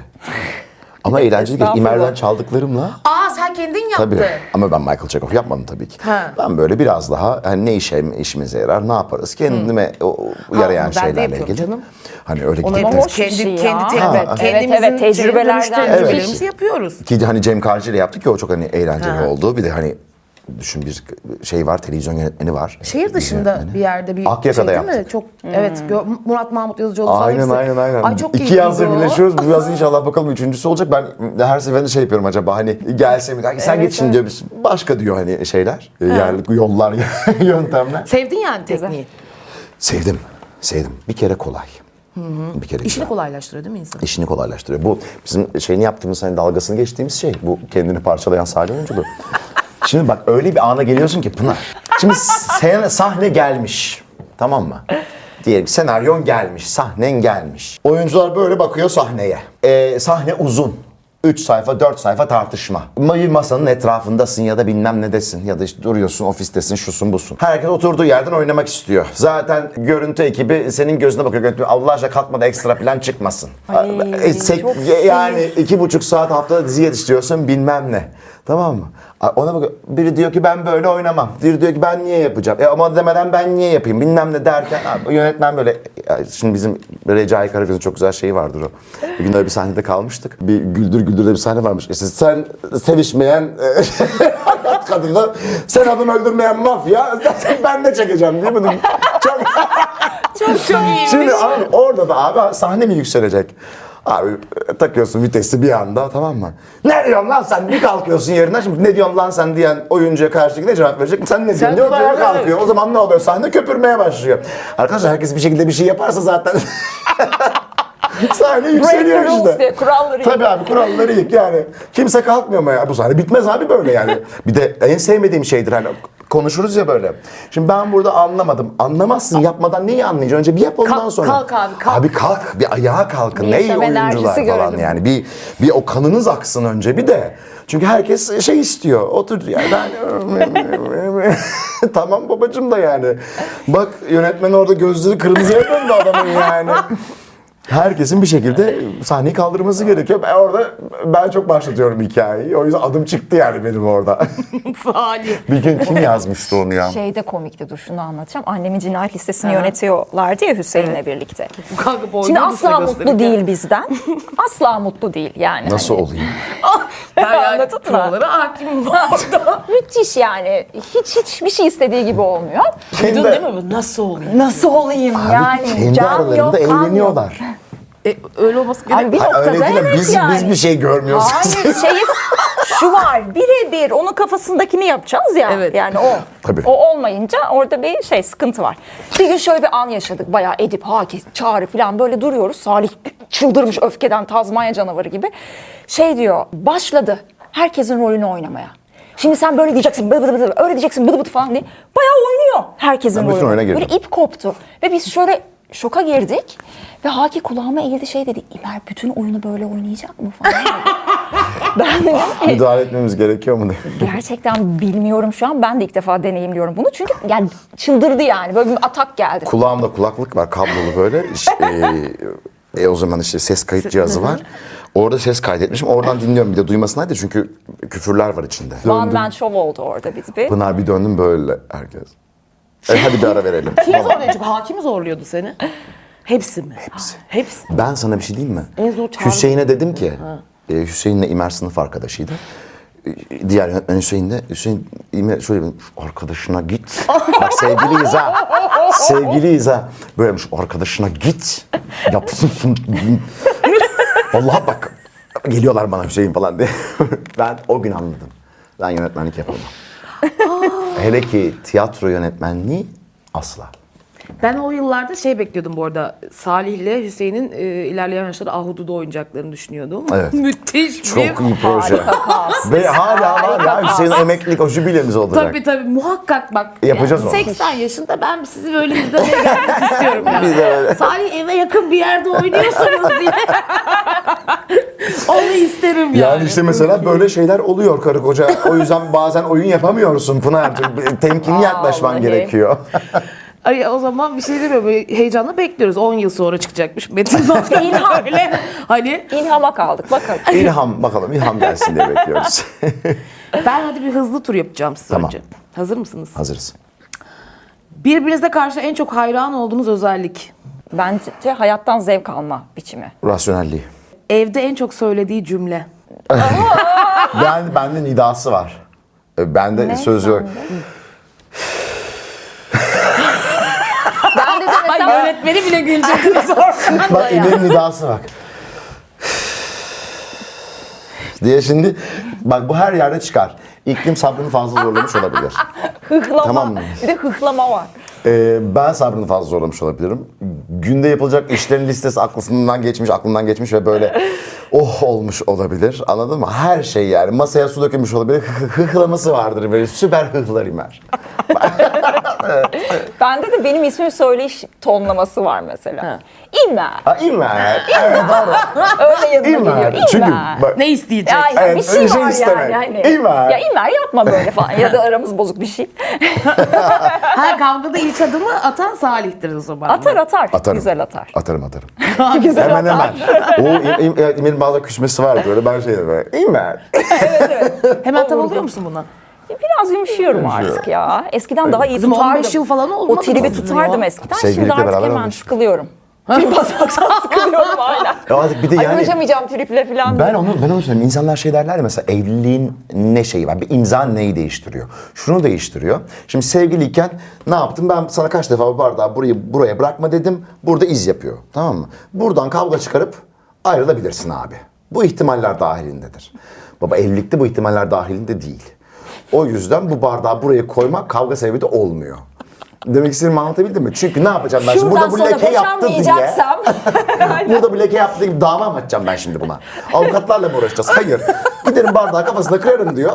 Ama eğlenceli değil. Estağfurullah. İmer'den çaldıklarımla. Aa sen kendin yaptın. Tabii. Ama ben Michael Chekhov yapmadım tabii ki. Ha. Ben böyle biraz daha hani ne işimize yarar, ne yaparız? Kendime yarayan onu ben de şeylerle yapıyorum ilgili. canım. Hani öyle Onu gidip hepimiz hoş bir şey ya. kendimizin tecrübelerden tecrübelerimizi yapıyoruz. ki hani Cem Karcı ile yaptık ya o çok hani eğlenceli oldu. Bir de hani düşün bir şey var, televizyon yönetmeni var. Şehir dışında bir yerde bir Akyaka'da değil mi? yaptık. Çok evet Murat Mahmut Yazıcıoğlu falan Aynen hepsi. aynen. Ay çok 2 yazda keyifliydi o. birleşiyoruz. Bu yaz inşallah bakalım 3.'sü olacak. Ben her seferinde şey yapıyorum acaba hani gelse mi? Sen git şimdi diyor. Başka diyor hani şeyler. Yani yollar, yöntemler. Sevdin yani tekniği. Sevdim. Bir kere kolay. Bir kere İşini güzel. kolaylaştırıyor değil mi insan? İşini kolaylaştırıyor. Bu bizim şeyini yaptığımız hani dalgasını geçtiğimiz şey. Bu kendini parçalayan Salih oyunculuğu. Şimdi bak öyle bir ana geliyorsun ki Pınar. Şimdi sahne gelmiş. Tamam mı? Diyelim ki senaryon gelmiş, sahnen gelmiş. Oyuncular böyle bakıyor sahneye. Sahne uzun. 3 sayfa, 4 sayfa tartışma. Bir masanın etrafındasın ya da bilmem nedesin ya da işte duruyorsun, ofistesin, şusun busun. Herkes oturduğu yerden oynamak istiyor. Zaten görüntü ekibi senin gözüne bakıyor. Allah aşkına kalkmadı, ekstra plan çıkmasın. çok Yani 2,5 saat haftada dizi yetiştiriyorsun bilmem ne. Tamam mı? Ona bak, biri diyor ki ben böyle oynamam. Biri diyor ki ben niye yapacağım? Ama demeden ben niye yapayım? Bilmem ne derken yönetmen böyle, şimdi bizim Recai Karagöz'ün çok güzel şeyi vardır o. Bir gün öyle bir sahnede kalmıştık. Bir Güldür Güldür'de bir sahne varmış. İşte sen sevişmeyen kadınla, sen adam öldürmeyen mafya, ben de çekeceğim değil mi? Çok iyiymiş. Şimdi abi orada da abi sahne mi yükselecek? Abi takıyorsun vitesi bir anda, tamam mı? Ne diyorsun lan sen? Bir kalkıyorsun yerinden. Şimdi ne diyorsun lan sen diyen oyuncuya karşı ne cevap verecek? Sen ne diyorsun? Diyor da ayağa kalkıyor. O zaman ne oluyor? Sahne köpürmeye başlıyor. Arkadaşlar herkes bir şekilde bir şey yaparsa zaten sahne yükseliyor Break the rules işte. diye kuralları Tabii abi kuralları yık yani. Kimse kalkmıyor mu ya? Bu sahne bitmez abi böyle yani. Bir de en sevmediğim şeydir hani, konuşuruz ya böyle. Şimdi ben burada anlamadım. Anlamazsın, yapmadan neyi anlayacaksın? Önce bir yap, ondan sonra. Kalk abi, kalk. Abi kalk, bir ayağa kalkın. Bir Ne yaşam oyuncular enerjisi falan görelim. yani. Bir o kanınız aksın önce bir de. Çünkü herkes şey istiyor. Otur ya ben tamam babacım da yani. Bak yönetmen orada gözleri kırmızıya döndü adamın yani. Herkesin bir şekilde sahneyi kaldırması gerekiyor. Ben çok başlatıyorum hikayeyi. O yüzden adım çıktı yani benim orada. Salih. Bir gün kim yazmıştı onu ya? Şeyde komikti, dur şunu anlatacağım. Annemin cinayet listesini yönetiyorlardı ya Hüseyin'le birlikte. Kanka boynu Şimdi nasıl asla gösterirken. mutlu değil bizden. Asla mutlu değil yani. Nasıl Hani- olayım? Ben yani Anladın mı? kurallara hakimim orada. Müthiş yani. Hiçbir şey istediği gibi olmuyor. Duydun değil mi? Bu nasıl oluyor? Nasıl olayım yani? Kendi Can aralarında yok, kan yok. eğleniyorlar. Öyle olması Abi gerekiyor. bir noktada Öyle değil mi? evet Biz, yani. biz bir şey görmüyoruz. Hayır şu var birebir onun kafasındakini yapacağız ya. Evet. Yani Tabii. o olmayınca orada bir sıkıntı var. Bir gün şöyle bir an yaşadık. Bayağı Edip, Haki, Çağrı falan böyle duruyoruz. Salih çıldırmış öfkeden Tazmanya canavarı gibi. Diyor, başladı herkesin rolünü oynamaya. Şimdi sen böyle diyeceksin, bıdı bıdı bıdı, öyle diyeceksin, bıdı bıdı falan diye. Bayağı oynuyor herkesin Ben bütün rolünü. oyuna girdim. Böyle ip koptu. Ve biz şöyle şoka girdik. Ve Haki kulağıma eğildi dedi. İmer bütün oyunu böyle oynayacak mı falan dedi. Ben dedim ki Müdahale etmemiz gerekiyor mu? gerçekten bilmiyorum şu an. Ben de ilk defa deneyimliyorum bunu. Çünkü yani çıldırdı yani. Böyle bir atak geldi. Kulağımda kulaklık var, kablolu böyle. O zaman işte ses kayıt cihazı var. Orada ses kaydetmişim. Oradan dinliyorum, bir de duymasınlar diye çünkü küfürler var içinde. One man show oldu orada biz bir. Pınar bir döndüm böyle herkes. Hadi bir ara verelim. Kim zorluyor? Çünkü hakim zorluyordu seni. Hepsi mi? Hepsi. Hepsi. Ben sana bir şey diyeyim mi? En zor çağrı. Hüseyin'e dedim ki, Hüseyin'le İmer sınıf arkadaşıydı. Diğer yönetmen Hüseyin İmer şöyle dedim, arkadaşına git. Bak sevgiliyiz ha. Sevgiliyiz ha. Böylemiş, arkadaşına git. Yapsın. Vallahi bak geliyorlar bana Hüseyin falan diye. Ben o gün anladım. Ben yönetmenlik yapamam. Hele ki tiyatro yönetmenliği asla. Ben o yıllarda bekliyordum bu arada. Salih ile Hüseyin'in ilerleyen yaşlarda Ahududu oynayacaklarını düşünüyordum. Evet. Müthiş Çok bir... iyi proje. Harika Ve hala var ya Hüseyin emeklilik o jübilemiz olacak. Tabii muhakkak bak. Yapacağız onu. 80 yaşında ben sizi böyle izlemeye gelmek istiyorum ya. Biz de öyle. Salih eve yakın bir yerde oynuyorsunuz diye. Onu isterim yani. Yani işte mesela böyle şeyler oluyor karı koca. O yüzden bazen oyun yapamıyorsun Pınar'cığım. Temkinli yaklaşman vallahi. gerekiyor. Ay, o zaman bir şey demiyorum. Böyle heyecanla bekliyoruz. 10 yıl sonra çıkacakmış Metin Başkan. İlham. Öyle. Hani İlhama kaldık bakalım. Bakalım ilham gelsin diye bekliyoruz. ben hadi bir hızlı tur yapacağım size Tamam. önce. Hazır mısınız? Hazırız. Birbirinize karşı en çok hayran olduğunuz özellik. Bence hayattan zevk alma biçimi. Rasyonelliği. Evde en çok söylediği cümle. Bende nidası var. Bende Ne sözü yok. Ben de Ay mesela yönetmeni bile güldürdünüz oradan. Bak İmer'in nidası bak. diye şimdi bak bu her yerde çıkar. İklim sabrını fazla zorlamış olabilir. hıhlama. Tamam mı? Bir de hıhlama var. Ben sabrını fazla zorlamış olabilirim. Günde yapılacak işlerin listesi aklından geçmiş ve böyle olmuş olabilir. Anladın mı? Her şey yani. Masaya su dökülmüş olabilir. Hıhlaması vardır böyle süper hıhlar İmer. Bende de benim ismimi söyleyiş tonlaması var mesela. Ha. İmer. Ha, İmer. Evet doğru. Öyle yanına İmer. geliyor. Çünkü İmer. bak, Ne isteyecek? Aynen, Evet, bir şey öyle şey var istemek. yani. İmer. Ya İmer yapma böyle falan ya da aramız bozuk bir şey. Ha, kavgada ilk adımı atan Salih'tir o zaman. Atar. Atarım. Güzel atar. Atarım. Güzel Hemen atar. hemen. İmer'in bazen küsmesi var böyle. Ben şey böyle. İmer. Hemen tav oluyor musun buna? Biraz yumuşuyorum artık ya. Eskiden daha iyi Kızım, tutardım. 15 yıl falan olmadı O tribi mı? tutardım eskiden. Şimdi Sevgililikle artık beraber hemen 15. sıkılıyorum. Trip atarsan sıkılıyorum hala. Ya artık bir de Ay yani. uğraşamayacağım triple falan. Ben onu söyleyeyim. İnsanlar şey derler ya, mesela evliliğin ne şeyi var? Bir imza neyi değiştiriyor? Şunu değiştiriyor. Şimdi sevgiliyken ne yaptım? Ben sana kaç defa bu bardağı buraya bırakma dedim. Burada iz yapıyor. Tamam mı? Buradan kavga çıkarıp ayrılabilirsin abi. Bu ihtimaller dahilindedir. Baba, evlilikte bu ihtimaller dahilinde değil. O yüzden bu bardağı buraya koymak kavga sebebi de olmuyor. Demek istediğimi anlatabildim mi? Çünkü ne yapacağım ben şimdi? Şuradan Burada bu sonra leke yaptı diye. boşanmayacaksam. Burada bu leke yaptı diye dava mı açacağım ben şimdi buna? Avukatlarla mı uğraşacağız? Hayır. Giderim bardağı kafasına kırarım diyor.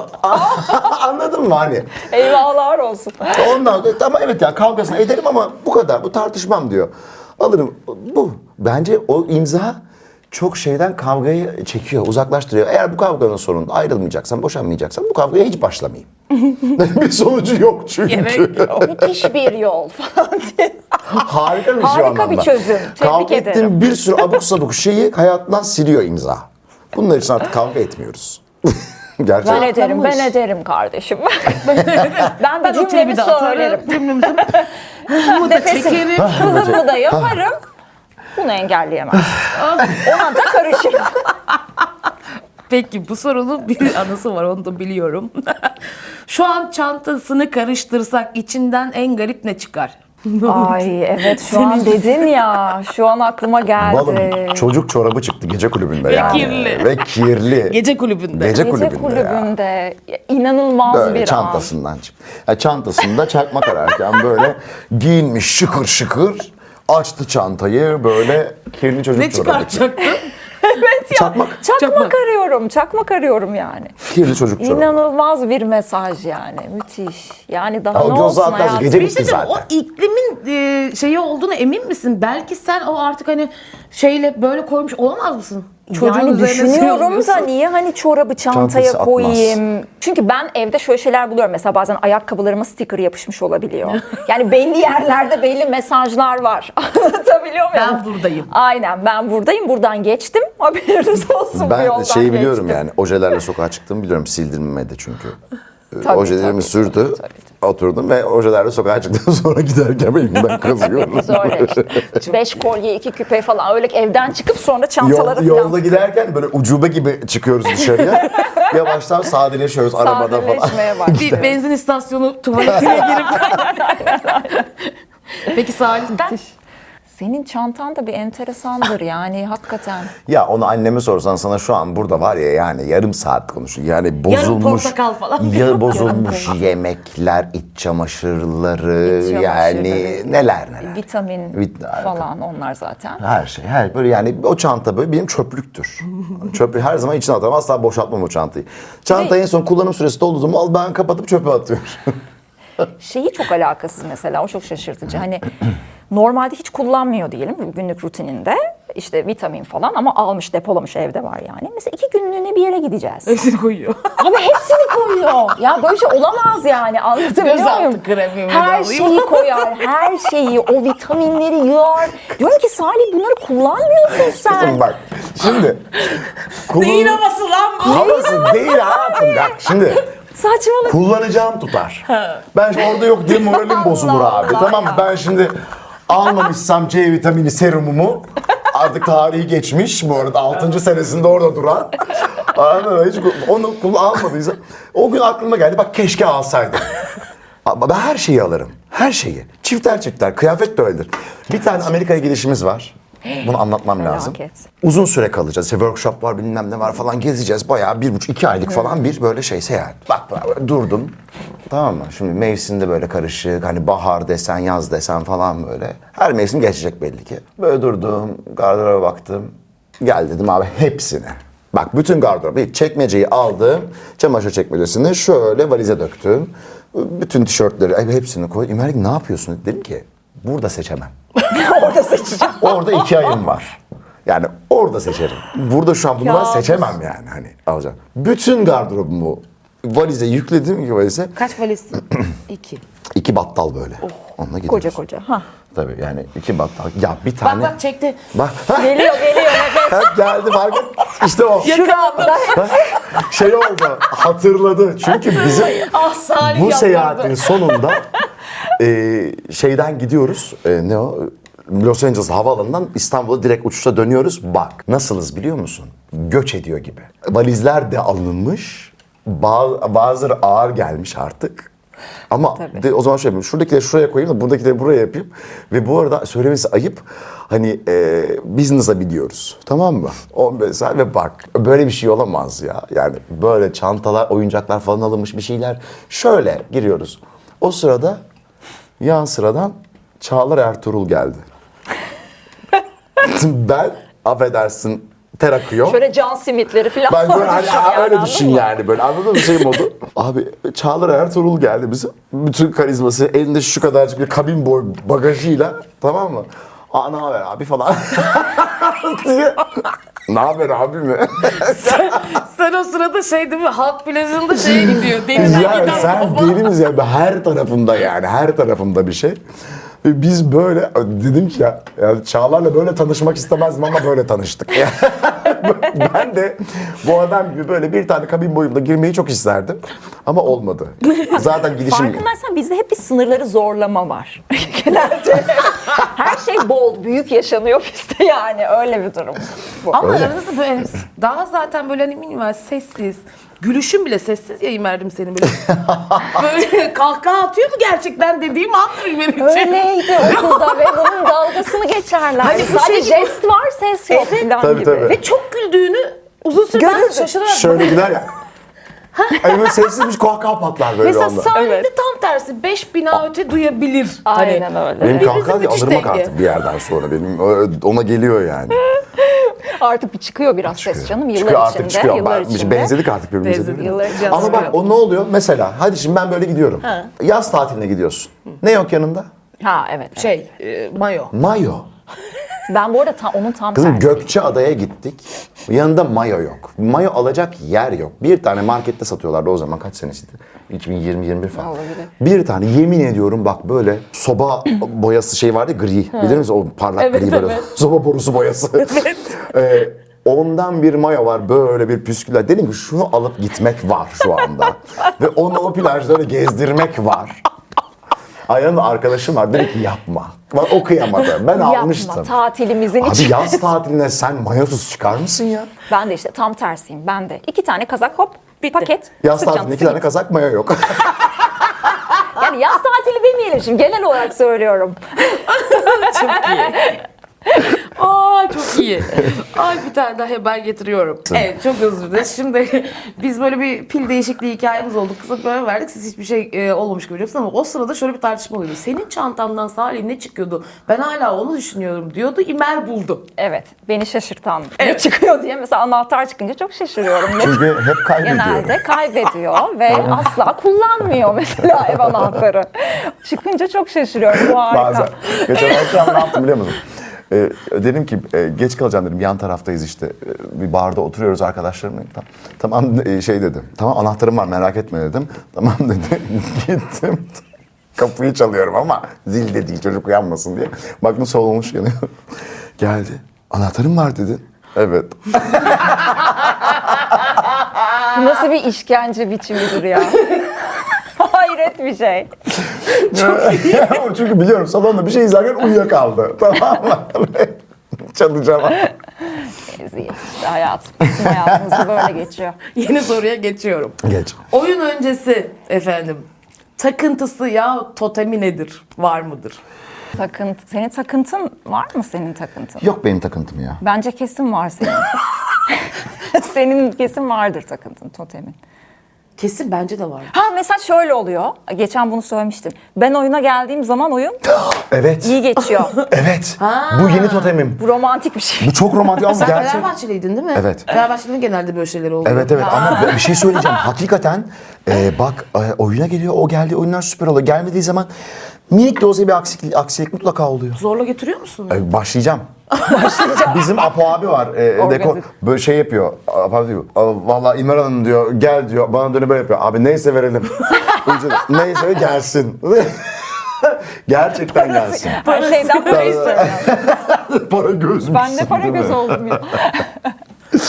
Anladın mı hani? Eyvahlar olsun. Ondan sonra ama evet ya, kavgasını ederim ama bu kadar. Bu tartışmam diyor. Alırım. Bu. Bence o imza çok şeyden kavgayı çekiyor, uzaklaştırıyor. Eğer bu kavganın sonunda ayrılmayacaksan, boşanmayacaksan bu kavgaya hiç başlamayayım. Bir sonucu yok çünkü. Müthiş bir yol falan diye. Harika bir şey Harika anlamda. bir çözüm. Tebrik Kavga ederim. ettiğim bir sürü abuk sabuk şeyi hayatından siliyor imza. Bunlar için artık kavga etmiyoruz. Gerçekten. Ben ederim kardeşim. ben bir Ben o cümlemi tribi de söylerim. atarım. Cümlemizi bu da çekerim. Kılımı da yaparım. Bunu engelleyemem. Ona da karışırım. Peki, bu sorunun bir anısı var, onu da biliyorum. Şu an çantasını karıştırsak içinden en garip ne çıkar? Ay evet, şu an dedin ya. Şu an aklıma geldi. Balım, çocuk çorabı çıktı gece kulübünde Ve yani. kirli. Ve kirli. Gece kulübünde. Gece Gece kulübünde ya. kulübünde inanılmaz Böyle bir çantasından çık. Ya çantasında çakmak ararken böyle giyinmiş şıkır şıkır, açtı çantayı, böyle kirli çocuk Ne çorabı. çıkaracaktın? Evet ya. Çakmak. Çakmak arıyorum. Çakmak arıyorum yani. Kirli çocuk çorabı. İnanılmaz bir mesaj yani. Müthiş. Yani daha Ya o ne olsun zaten hayatım. gece Bir bitti şey diyeceğim, o zaten. iklimin şeyi olduğuna emin misin? Belki sen o artık hani şeyle böyle koymuş olamaz mısın? Yani üzerine düşünüyorum da sığınıyorsun. niye hani çorabı çantaya Çantası atmaz. koyayım? Çünkü ben evde şöyle şeyler buluyorum. Mesela bazen ayakkabılarıma sticker yapışmış olabiliyor. Yani belli yerlerde belli mesajlar var. Anlatabiliyor muyum? Ben buradayım. Aynen, ben buradayım. Buradan geçtim. Haberiniz olsun, bu Ben yoldan şeyi biliyorum geçtim. yani, ojelerle sokağa çıktığımı biliyorum, sildirmedi çünkü. Tabii, Ojelerimi tabii, sürdü, tabii. oturdum ve ojelerle sokağa çıktım, sonra giderken elimden kazıyorum. Biz öyle işte. 5 kolye, 2 küpe falan öyle evden çıkıp sonra çantaları falan. Yolda giderken böyle ucube gibi çıkıyoruz dışarıya. Yavaştan sadeleşiyoruz arabada falan. Sadeleşmeye başlıyor. Bir benzin istasyonu tuvaletine girip. Peki Salih'ten? Senin çantan da bir enteresandır yani hakikaten. Ya onu anneme sorsan sana şu an burada var ya, yani yarım saat konuşuyor. Yani bozulmuş, portakal falan. ya bozulmuş yemekler, iç çamaşırları, İç yani çamaşırları, neler neler. Vitamin falan onlar zaten. Her şey, her böyle yani o çanta böyle benim çöplüktür. Çöplüğü her zaman içine atarım, asla boşaltmam o çantayı. Çantayı en son kullanım süresi dolduğu zaman al, ben kapatıp çöpe atıyorum. Şeyi çok alakasız mesela, o çok şaşırtıcı. Hani normalde hiç kullanmıyor diyelim günlük rutininde. İşte vitamin falan ama almış, depolamış, evde var yani. Mesela 2 günlüğüne bir yere gideceğiz. Hepsini koyuyor. Ama hepsini koyuyor. Ya böyle şey olamaz yani, anlatabiliyor Gözaltı muyum? kremimi de Her alayım. şeyi koyar, her şeyi, o vitaminleri yığar. Diyorum ki Salih, bunları kullanmıyorsun sen. Kızım bak şimdi. Neyin havası lan bu? Havası değil hayatım, bak şimdi. Saçmalık. Kullanacağım tutar. Ben şimdi orada yok diye moralim bozulur Allah abi. Allah Tamam mı? ya. Ben şimdi almamışsam C vitamini serumumu, artık tarihi geçmiş bu arada, 6. senesinde orada duran. Anladın mı? Hiç onu almadıysa o gün aklıma geldi, bak keşke alsaydım. Ama ben her şeyi alırım. Her şeyi. Çifter çifter. Kıyafet de öyledir. Bir tane Amerika'ya gidişimiz var. Bunu anlatmam lazım. Felaket. Uzun süre kalacağız. İşte workshop var, bilmem ne var falan, gezeceğiz. Bayağı 1,5-2 aylık falan bir böyle şey, seyahat. Bak böyle durdum. Tamam mı? Şimdi mevsimde böyle karışık. Hani bahar desen, yaz desen falan böyle. Her mevsim geçecek belli ki. Böyle durdum. Gardıroba baktım. Gel dedim abi, hepsini. Bak bütün gardırobu, çekmeceyi aldım. Çamaşır çekmecesini şöyle valize döktüm. Bütün tişörtleri hepsini koy. İmer ne yapıyorsun? Dedim ki burada seçemem. Orada seçeceğim. Orada 2 ayım var. Yani orada seçerim. Burada şu an bunu ben Kabus. seçemem yani hani alacağım. Bütün gardırobumu valize yükledim ki valize. Kaç valizsin? 2. 2 battal böyle. Onunla gidiyoruz. Koca koca. Ha. Tabii yani 2 battal. Ya bir Bak tane. bak çekti. Bak. Hah, Geliyor nefes. hah, geldi fark et. İşte o. Şurada. Şey oldu. Hatırladı. Çünkü bizim Ah Salih bu yaptırdı. seyahatin sonunda şeyden gidiyoruz. Ne o? Los Angeles havaalanından İstanbul'a direkt uçuşa dönüyoruz. Bak nasılız biliyor musun? Göç ediyor gibi. Valizler de alınmış. Bazıları ağır gelmiş artık. Ama o zaman şöyle yapayım. Şuradakileri şuraya koyayım da buradakileri buraya yapayım. Ve bu arada söylemesi ayıp. Hani business'a biliyoruz. Tamam mı? 15 saat ve bak böyle bir şey olamaz ya. Yani böyle çantalar, oyuncaklar falan alınmış bir şeyler. Şöyle giriyoruz. O sırada yan sıradan Çağlar Ertuğrul geldi. Ben affedersin ter akıyor. Şöyle Can Smith'leri falan. Ben böyle hani, düşün yani, öyle anladın düşün mı? yani böyle anladın mı şey modu? Abi Çağlar Ertuğrul geldi bize. Bütün karizması elinde şu kadarcık bir kabin boy bagajıyla tamam mı? Aa ne haber abi falan diye. Ne haber abi mi? Sen o sırada şey değil mi? Halk plajında şeye gidiyor. Denize Yani giden sen baba. deli misin ya? Her tarafında yani her tarafında bir şey. Ve biz böyle dedim ki ya yani Çağlar'la böyle tanışmak istemezdim ama böyle tanıştık. Ben de bu adam gibi böyle bir tane kabin boyunda girmeyi çok isterdim. Ama olmadı. Zaten gidişim... Farkındaysan bizde hep bir sınırları zorlama var. Genelde her şey bol, büyük yaşanıyor bizde yani. Öyle bir durum bu. Ama Öyle. aranızda böyle daha zaten böyle hani minimal sessiz. Gülüşün bile sessiz ya İmer'dim senin böyle. Böyle kahkaha atıyor mu gerçekten dediğim andır benim için. Öyleydi okulda ve bunun dalgasını geçerler. Hani bu Sadece şey gibi- jest var, ses yok falan Tabii, gibi. tabii. Ve çok güldüğünü uzun süre ben Görürdüm. şaşırarak. Şöyle gider ya. Ay böyle sessizmiş kahkaha patlar böyle Mesela anda. Salih'de Evet. tam tersi 5 bina öte duyabilir. Aynen öyle. Benim Birbirimizin kahkaha müthiş alırmak denge. artık bir yerden sonra. Benim ona geliyor yani. Artık bir çıkıyor biraz ses canım yıllar Çıkıyor artık içinde. çıkıyor. Yıllar Ben- içinde. Benzedik artık birbirimize. Benzedik. değil mi? Yıllar içinde Ama bak çıkıyor. o ne oluyor? Mesela hadi şimdi ben böyle gidiyorum. Yaz tatiline gidiyorsun. Ne yok yanında? Ha evet. Şey, mayo. Mayo. Ben bu arada onun tam Kızım tersi. Gökçeada'ya gittik. Yanında mayo yok. Mayo alacak yer yok. Bir tane markette satıyorlardı o zaman kaç senesiydi? 2020-21 falan. Olabilir. Bir tane yemin ediyorum bak böyle soba boyası şey vardı ya, gri. Bilir misiniz o parlak Evet, gri böyle evet. soba borusu boyası. Ondan bir mayo var böyle bir püsküller. Dedim ki şunu alıp gitmek var şu anda. Ve onu o plajları gezdirmek var. Ayağımda arkadaşım var dedi ki yapma. Bak o kıyamadı. Ben almıştım. Yapma tatilimizin Abi için. yaz tatiline sen mayosuz çıkar mısın ya? Ben de işte tam tersiyim. Ben de 2 tane kazak hop paket. Yaz sırt tatilinde çantası 2 tane git. kazak mayo yok. Yani yaz tatili demeyelim şimdi genel olarak söylüyorum. Çok iyi. Aa çok iyi. Ay bir tane daha haber getiriyorum. Evet çok özür dilerim. Şimdi biz böyle bir pil değişikliği hikayemiz oldu. Kısa böyle verdik. Siz hiçbir şey olmamış gibi biliyorsunuz ama o sırada şöyle bir tartışma oluyordu. Senin çantandan Salih ne çıkıyordu? Ben hala onu düşünüyorum diyordu. İmer buldu. Evet beni şaşırtan ne çıkıyor diye mesela anahtar çıkınca çok şaşırıyorum. Çünkü hep kaybediyorum. Genelde kaybediyor ve asla kullanmıyor mesela ev anahtarı. Çıkınca çok şaşırıyorum. Bu harika. Bazen. Geçen akşam ne yaptım biliyor musun? Dedim ki geç kalacağım dedim. Yan taraftayız işte. Bir barda oturuyoruz arkadaşlarımla. Tamam şey dedi. Tamam anahtarım var merak etme dedim. Tamam dedi. Gittim. Kapıyı çalıyorum ama zil de değil çocuk uyanmasın diye. Baktım solmuş yanıyor. Geldi. Anahtarım var dedi. Evet. Bu nasıl bir işkence biçimidir ya. Hayret bir şey. Çünkü biliyorum salonda bir şey izlerken uyuyakaldı. Tamam mı? Çalacağım. Eziyet işte hayat. Bizim hayatımızda böyle geçiyor. Yeni soruya geçiyorum. Geç. Oyun öncesi efendim. Takıntısı ya totemi nedir? Var mıdır? Senin takıntın var mı senin takıntın? Yok benim takıntım ya. Bence kesin var senin. Senin kesin vardır takıntın, totemin. Kesin bence de var. Ha mesela şöyle oluyor. Geçen bunu söylemiştim. Ben oyuna geldiğim zaman oyun Evet. iyi geçiyor. Evet. Bu yeni totemim. Bu romantik bir şey. Bu çok romantik ama Sen gerçek. Fenerbahçeliydin değil mi? Evet. Fenerbahçelilerin genelde böyle şeyleri oluyor. Evet ama bir şey söyleyeceğim. Hakikaten bak oyuna geliyor. O geldiği oyunlar süper oluyor. Gelmediği zaman minik de olsa bir aksilik mutlaka oluyor. Zorla götürüyor musun? Başlayacağım. Bizim Apo abi var. Dekor böyle şey yapıyor. Apo abi diyor. Vallahi İmer Hanım diyor. Gel diyor. Bana dönüp böyle yapıyor. Abi neyse verelim. Neyse gelsin. Gerçekten gelsin. Her şeyden para istiyorum. Para göz müsün, Ben de para değil mi? göz oldum ya.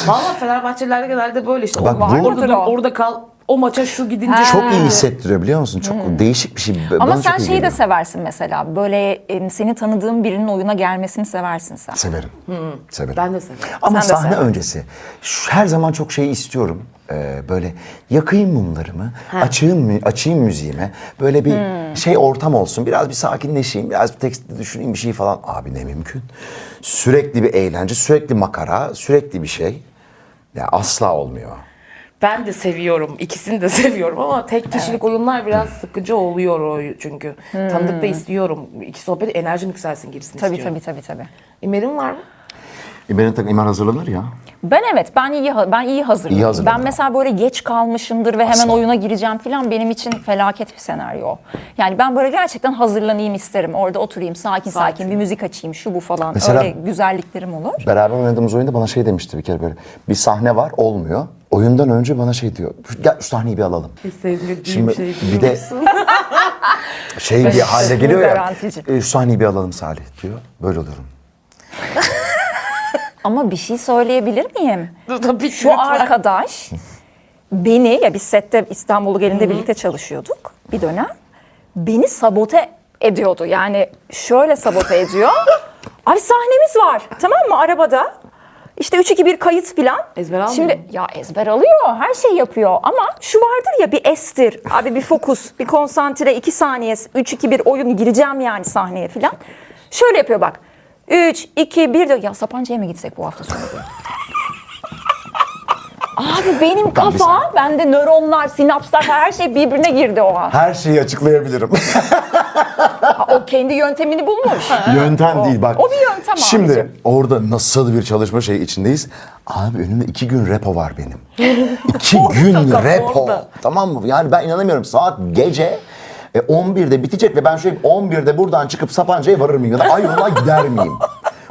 Valla Fenerbahçelilerde genelde böyle işte. Bak, Orada vardır dur, o. orada kal. O maça şu gidince. Çok iyi hissettiriyor biliyor musun? Çok değişik bir şey. Ama Bana sen çok iyi şeyi de geliyor. seversin mesela. Böyle seni tanıdığın birinin oyuna gelmesini seversin sen. Severim. Severim. Ben de severim. Ama Sen de sahne sev. öncesi her zaman çok şey istiyorum. Böyle yakayım mumlarımı, açayım müziğime. Böyle bir şey ortam olsun. Biraz bir sakinleşeyim, biraz bir tekst düşüneyim bir şey falan. Abi ne mümkün. Sürekli bir eğlence, sürekli makara, sürekli bir şey. Ya asla olmuyor. Ben de seviyorum. İkisini de seviyorum ama tek kişilik oyunlar biraz sıkıcı oluyor çünkü. Tanıdık da istiyorum. İki sohbet enerjim yükselsin gibisini Tabii istiyorum. tabii. İmer'in var mı? Benim İmer hazırlanır ya. Ben iyi hazırlanıyorum. İyi hazırlanır. Ben mesela böyle geç kalmışımdır ve hemen oyuna gireceğim falan benim için felaket bir senaryo. Yani ben böyle gerçekten hazırlanayım isterim. Orada oturayım sakin bir müzik açayım şu bu falan. Mesela- Öyle güzelliklerim olur. Beraber oynadığımız oyunda bana şey demişti bir kere böyle. Bir sahne var olmuyor. Oyundan önce bana şey diyor. Gel şu sahneyi bir alalım. Hiç sevdiğim Şimdi bir şey bir biliyor de musun? şey bir halde geliyor ya. Garantici. Şu sahneyi bir alalım Salih diyor. Böyle oluyorum. Ama bir şey söyleyebilir miyim? Tabii Şu arkadaş beni, ya biz sette İstanbul Gelin'de birlikte çalışıyorduk bir dönem. Beni sabote ediyordu. Yani şöyle sabote ediyor. Abi sahnemiz var, tamam mı, arabada. İşte 3-2-1 kayıt falan. Ezber almıyor Şimdi mu? ya ezber alıyor, her şey yapıyor ama şu vardır ya, bir estir. Abi bir fokus, bir konsantre, 2 saniye, 3-2-1 oyun, gireceğim yani sahneye falan. Şöyle yapıyor bak. 3-2-1 diyor. Ya Sapanca'ya mı gitsek bu hafta sonu diyor. Abi benim kafa, bende nöronlar, sinapslar, her şey birbirine girdi o an. Her şeyi açıklayabilirim. O kendi yöntemini bulmuş. Yöntem değil bak. O bir yöntem Şimdi abicim. orada nasıl bir çalışma şeyi içindeyiz. Abi önümde 2 gün repo var benim. 2 gün Orada, repo. orada. Tamam mı? Yani ben inanamıyorum. Saat gece 11'de bitecek ve ben şöyle 11'de buradan çıkıp Sapanca'ya varır mıyım? Ya da Ayvalık'a gider miyim?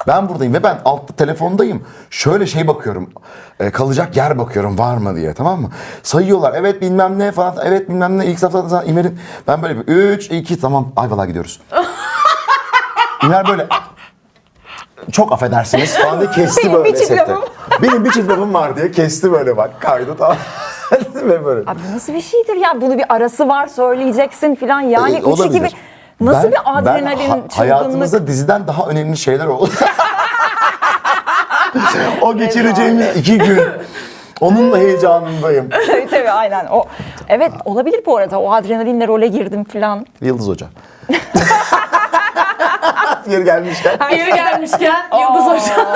Ben buradayım ve ben altta telefondayım. Şöyle şey bakıyorum. Kalacak yer bakıyorum var mı diye, tamam mı? Sayıyorlar. Evet bilmem ne falan. Evet bilmem ne. İlk safhada sana İmer'in. Ben böyle 3, 2 tamam Ayvalık'a gidiyoruz. İmer böyle çok affedersiniz falan diye kesti Benim böyle bir çift sette. lafım. Benim bir çift lafım var diye kesti böyle bak. Kaydı tamam. Ve böyle. Abi nasıl bir şeydir ya? Bunu bir arası var, söyleyeceksin falan. Yani 3-2-1 Olabilir. nasıl Ben- bir adrenalin, ben çılgınlık. hayatımızda diziden daha önemli şeyler oldu. O geçireceğimiz 2 gün. Onun da heyecanındayım. Tabii aynen. O, evet olabilir bu arada. O adrenalinle role girdim falan. Yıldız Hoca. Yeri gelmişken. Bir yere gelmişken Yıldız Hoca.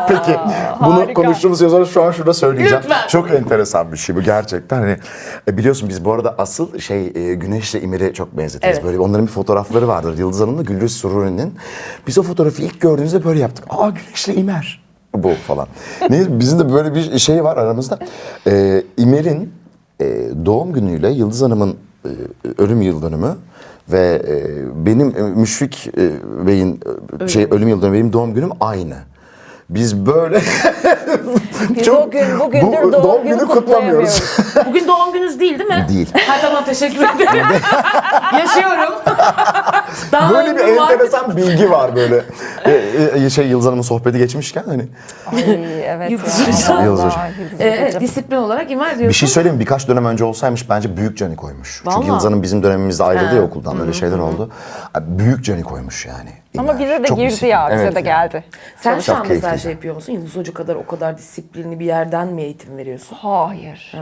Peki bunu harika. konuştuğumuz yazarı şu an şurada söyleyeceğim. Lütfen. Çok enteresan bir şey bu gerçekten. Hani biliyorsun biz bu arada asıl Güneş'le İmir'i çok benzetiriz. Evet. Böyle onların bir fotoğrafları vardır. Yıldız Hanım'la Güldüz Sururi'nin. Biz o fotoğrafı ilk gördüğümüzde böyle yaptık. Aa Güneş'le İmer. Bu falan. Bizim de böyle bir şey var aramızda. İmer'in doğum günüyle Yıldız Hanım'ın ölüm yıl dönümü ve benim Müşfik Bey'in ölüm yıl dönümü, benim doğum günüm aynı. Biz böyle Biz bugündür bu doğum günü kutlamıyoruz. Bugün doğum gününüz değil mi? Değil. Ha tamam teşekkür ederim. Yaşıyorum. Daha Böyle bir ömrüm var. enteresan bilgi var böyle. Yıldız Hanım'ın sohbeti geçmişken hani. Ay evet Yıldız ya. Hoca. Yıldız Hoca. Vallahi Yıldız Evet, Hoca. disiplin olarak İmer diyorsun. Bir şey söyleyeyim mi? Birkaç dönem önce olsaymış bence büyük cani koymuş. Vallahi. Çünkü Yıldız Hanım bizim dönemimizde ayrıldı ya Ha. okuldan. Öyle şeyler oldu. Büyük cani koymuş yani. Ama İmer. bize de Çok girdi disiplin. ya, bize Evet. de geldi. Sen şu Çok an mesela keyifli. şey yapıyor musun? Yıldız Hoca kadar o kadar disiplinli bir yerden mi eğitim veriyorsun? Hayır,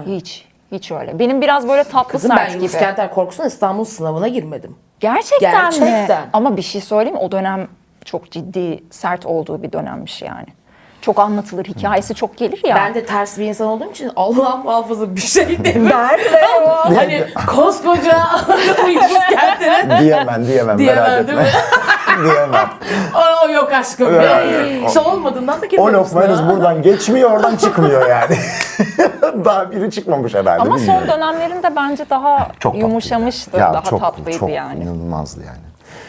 hiç öyle. Benim biraz böyle tatlı Kızım ben sert Yıldız gibi. Kenter Korkusu'ndan İstanbul sınavına girmedim. Gerçekten mi? Gerçekten. Ama bir şey söyleyeyim mi? O dönem çok ciddi, sert olduğu bir dönemmiş yani. çok anlatılır, hikayesi çok gelir ya. Ben de ters bir insan olduğum için Allah muhafaza bir şey deme. Nerede o? Hani koskoca Yıldız Kenter'e Diyemem Diyemem, merak değil etme. Diyemem. o yok aşkım. İşte olmadığından da O geliyoruz. lokma henüz buradan geçmiyor, oradan çıkmıyor yani. Daha biri çıkmamış herhalde. Ama bilmiyorum. son dönemlerinde bence daha Çok tatlıydı. yumuşamıştı, Ya daha çok, tatlıydı çok yani. inanılmazdı yani.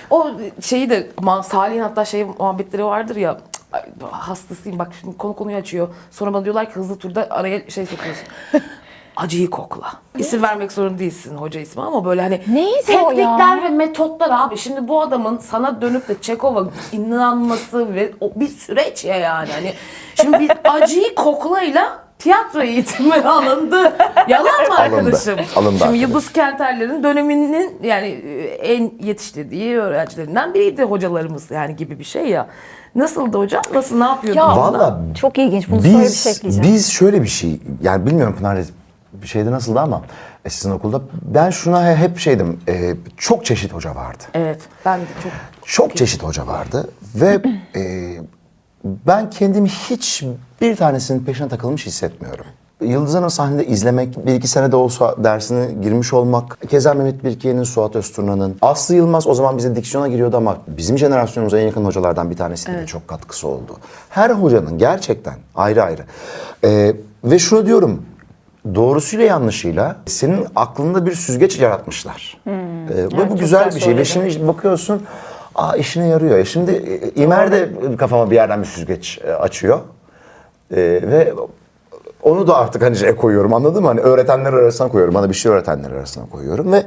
O şeyi de Salih'in hatta şey muhabbetleri vardır ya, "Ay, hastasıyım bak şimdi konuyu açıyor. Sonra bana diyorlar ki hızlı turda araya şey sokuyorsun. Acıyı kokla. İsim vermek zorunda değilsin hoca ismi ama böyle hani Neydi o ya? teknikler ve metotlar abi. Şimdi bu adamın sana dönüp de Çekova inanması ve o bir süreç ya yani. Hani şimdi bir acıyı koklayla tiyatro eğitimi alındı. Yalan mı arkadaşım? Alındı Şimdi arkadaşım. Yıldız Kenterler'in döneminin yani en yetiştirdiği öğrencilerinden biriydi hocalarımız yani gibi bir şey ya. Nasıldı hocam? Nasıl, ne yapıyordu? Ya Vallahi çok ilginç. Bunu söyle bir şey ekleyeceğim. Biz şöyle bir şey, yani bilmiyorum Pınar bir şeyde nasıldı ama sizin okulda ben şuna hep şeydim, çok çeşit hoca vardı. Evet, ben de Çok çeşit hoca vardı ve ben kendimi hiç bir tanesinin peşine takılmış hissetmiyorum. Yıldız Hanım sahnede izlemek, bir iki sene de olsa dersine girmiş olmak, keza Mehmet Birkiye'nin, Suat Özturna'nın, Aslı Yılmaz o zaman bize diksiyona giriyordu ama bizim jenerasyonumuza en yakın hocalardan bir tanesinin de çok katkısı oldu. Her hocanın gerçekten ayrı ayrı. Ve şunu diyorum, doğrusuyla yanlışıyla senin aklında bir süzgeç yaratmışlar. Bu güzel bir şey ve şimdi işte bakıyorsun, işine yarıyor. Şimdi İmer de kafama bir yerden bir süzgeç açıyor. Ve onu da artık hani koyuyorum, anladın mı? Hani öğretenler arasına koyuyorum, bana bir şey öğretenler arasına koyuyorum ve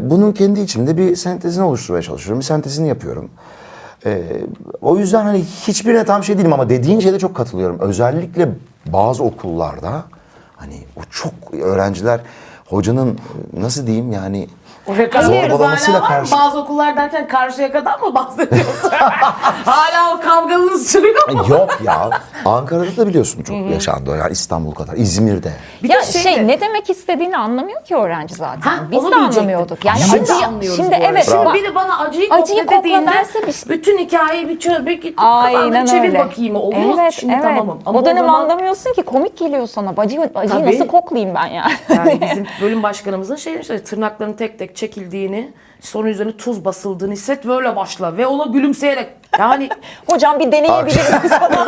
bunun kendi içimde bir sentezini oluşturmaya çalışıyorum, bir sentezini yapıyorum. O yüzden hani hiçbirine tam şey değilim ama dediğin şeyde çok katılıyorum. Özellikle bazı okullarda hani o çok öğrenciler hocanın nasıl diyeyim yani zorbalamasıyla karşı... Bazı okullar derken Karşıyaka'dan mı bahsediyorsun? Hala o kavgalınız sürüyor mu? Yok ya. Ankara'da da biliyorsun çok yaşandı o yani İstanbul kadar. İzmir'de. Bir Ya de şeyde- ne demek istediğini anlamıyor ki öğrenci zaten. Ha, Biz onu de diyecektim. anlamıyorduk. Yani Şimdi acıyı, anlıyoruz şimdi bu arada. evet Şimdi bak, biri bana acıyı acıyı kokla kokla dediğinde derse bir şey- bütün hikayeyi bir çöz, bir git aynen kafanda çevir öyle. bakayım. Oluyor Evet, şimdi evet. tamamım. Ama O dönem zaman- anlamıyorsun ki, komik geliyor sana. Acıyı Tabii. nasıl koklayayım ben yani? Yani bizim bölüm başkanımızın işte tırnaklarının tek tek çekildiğini, sonra üzerine tuz basıldığını hisset ve öyle başla ve ona gülümseyerek yani Hocam bir deneyebilirim sana.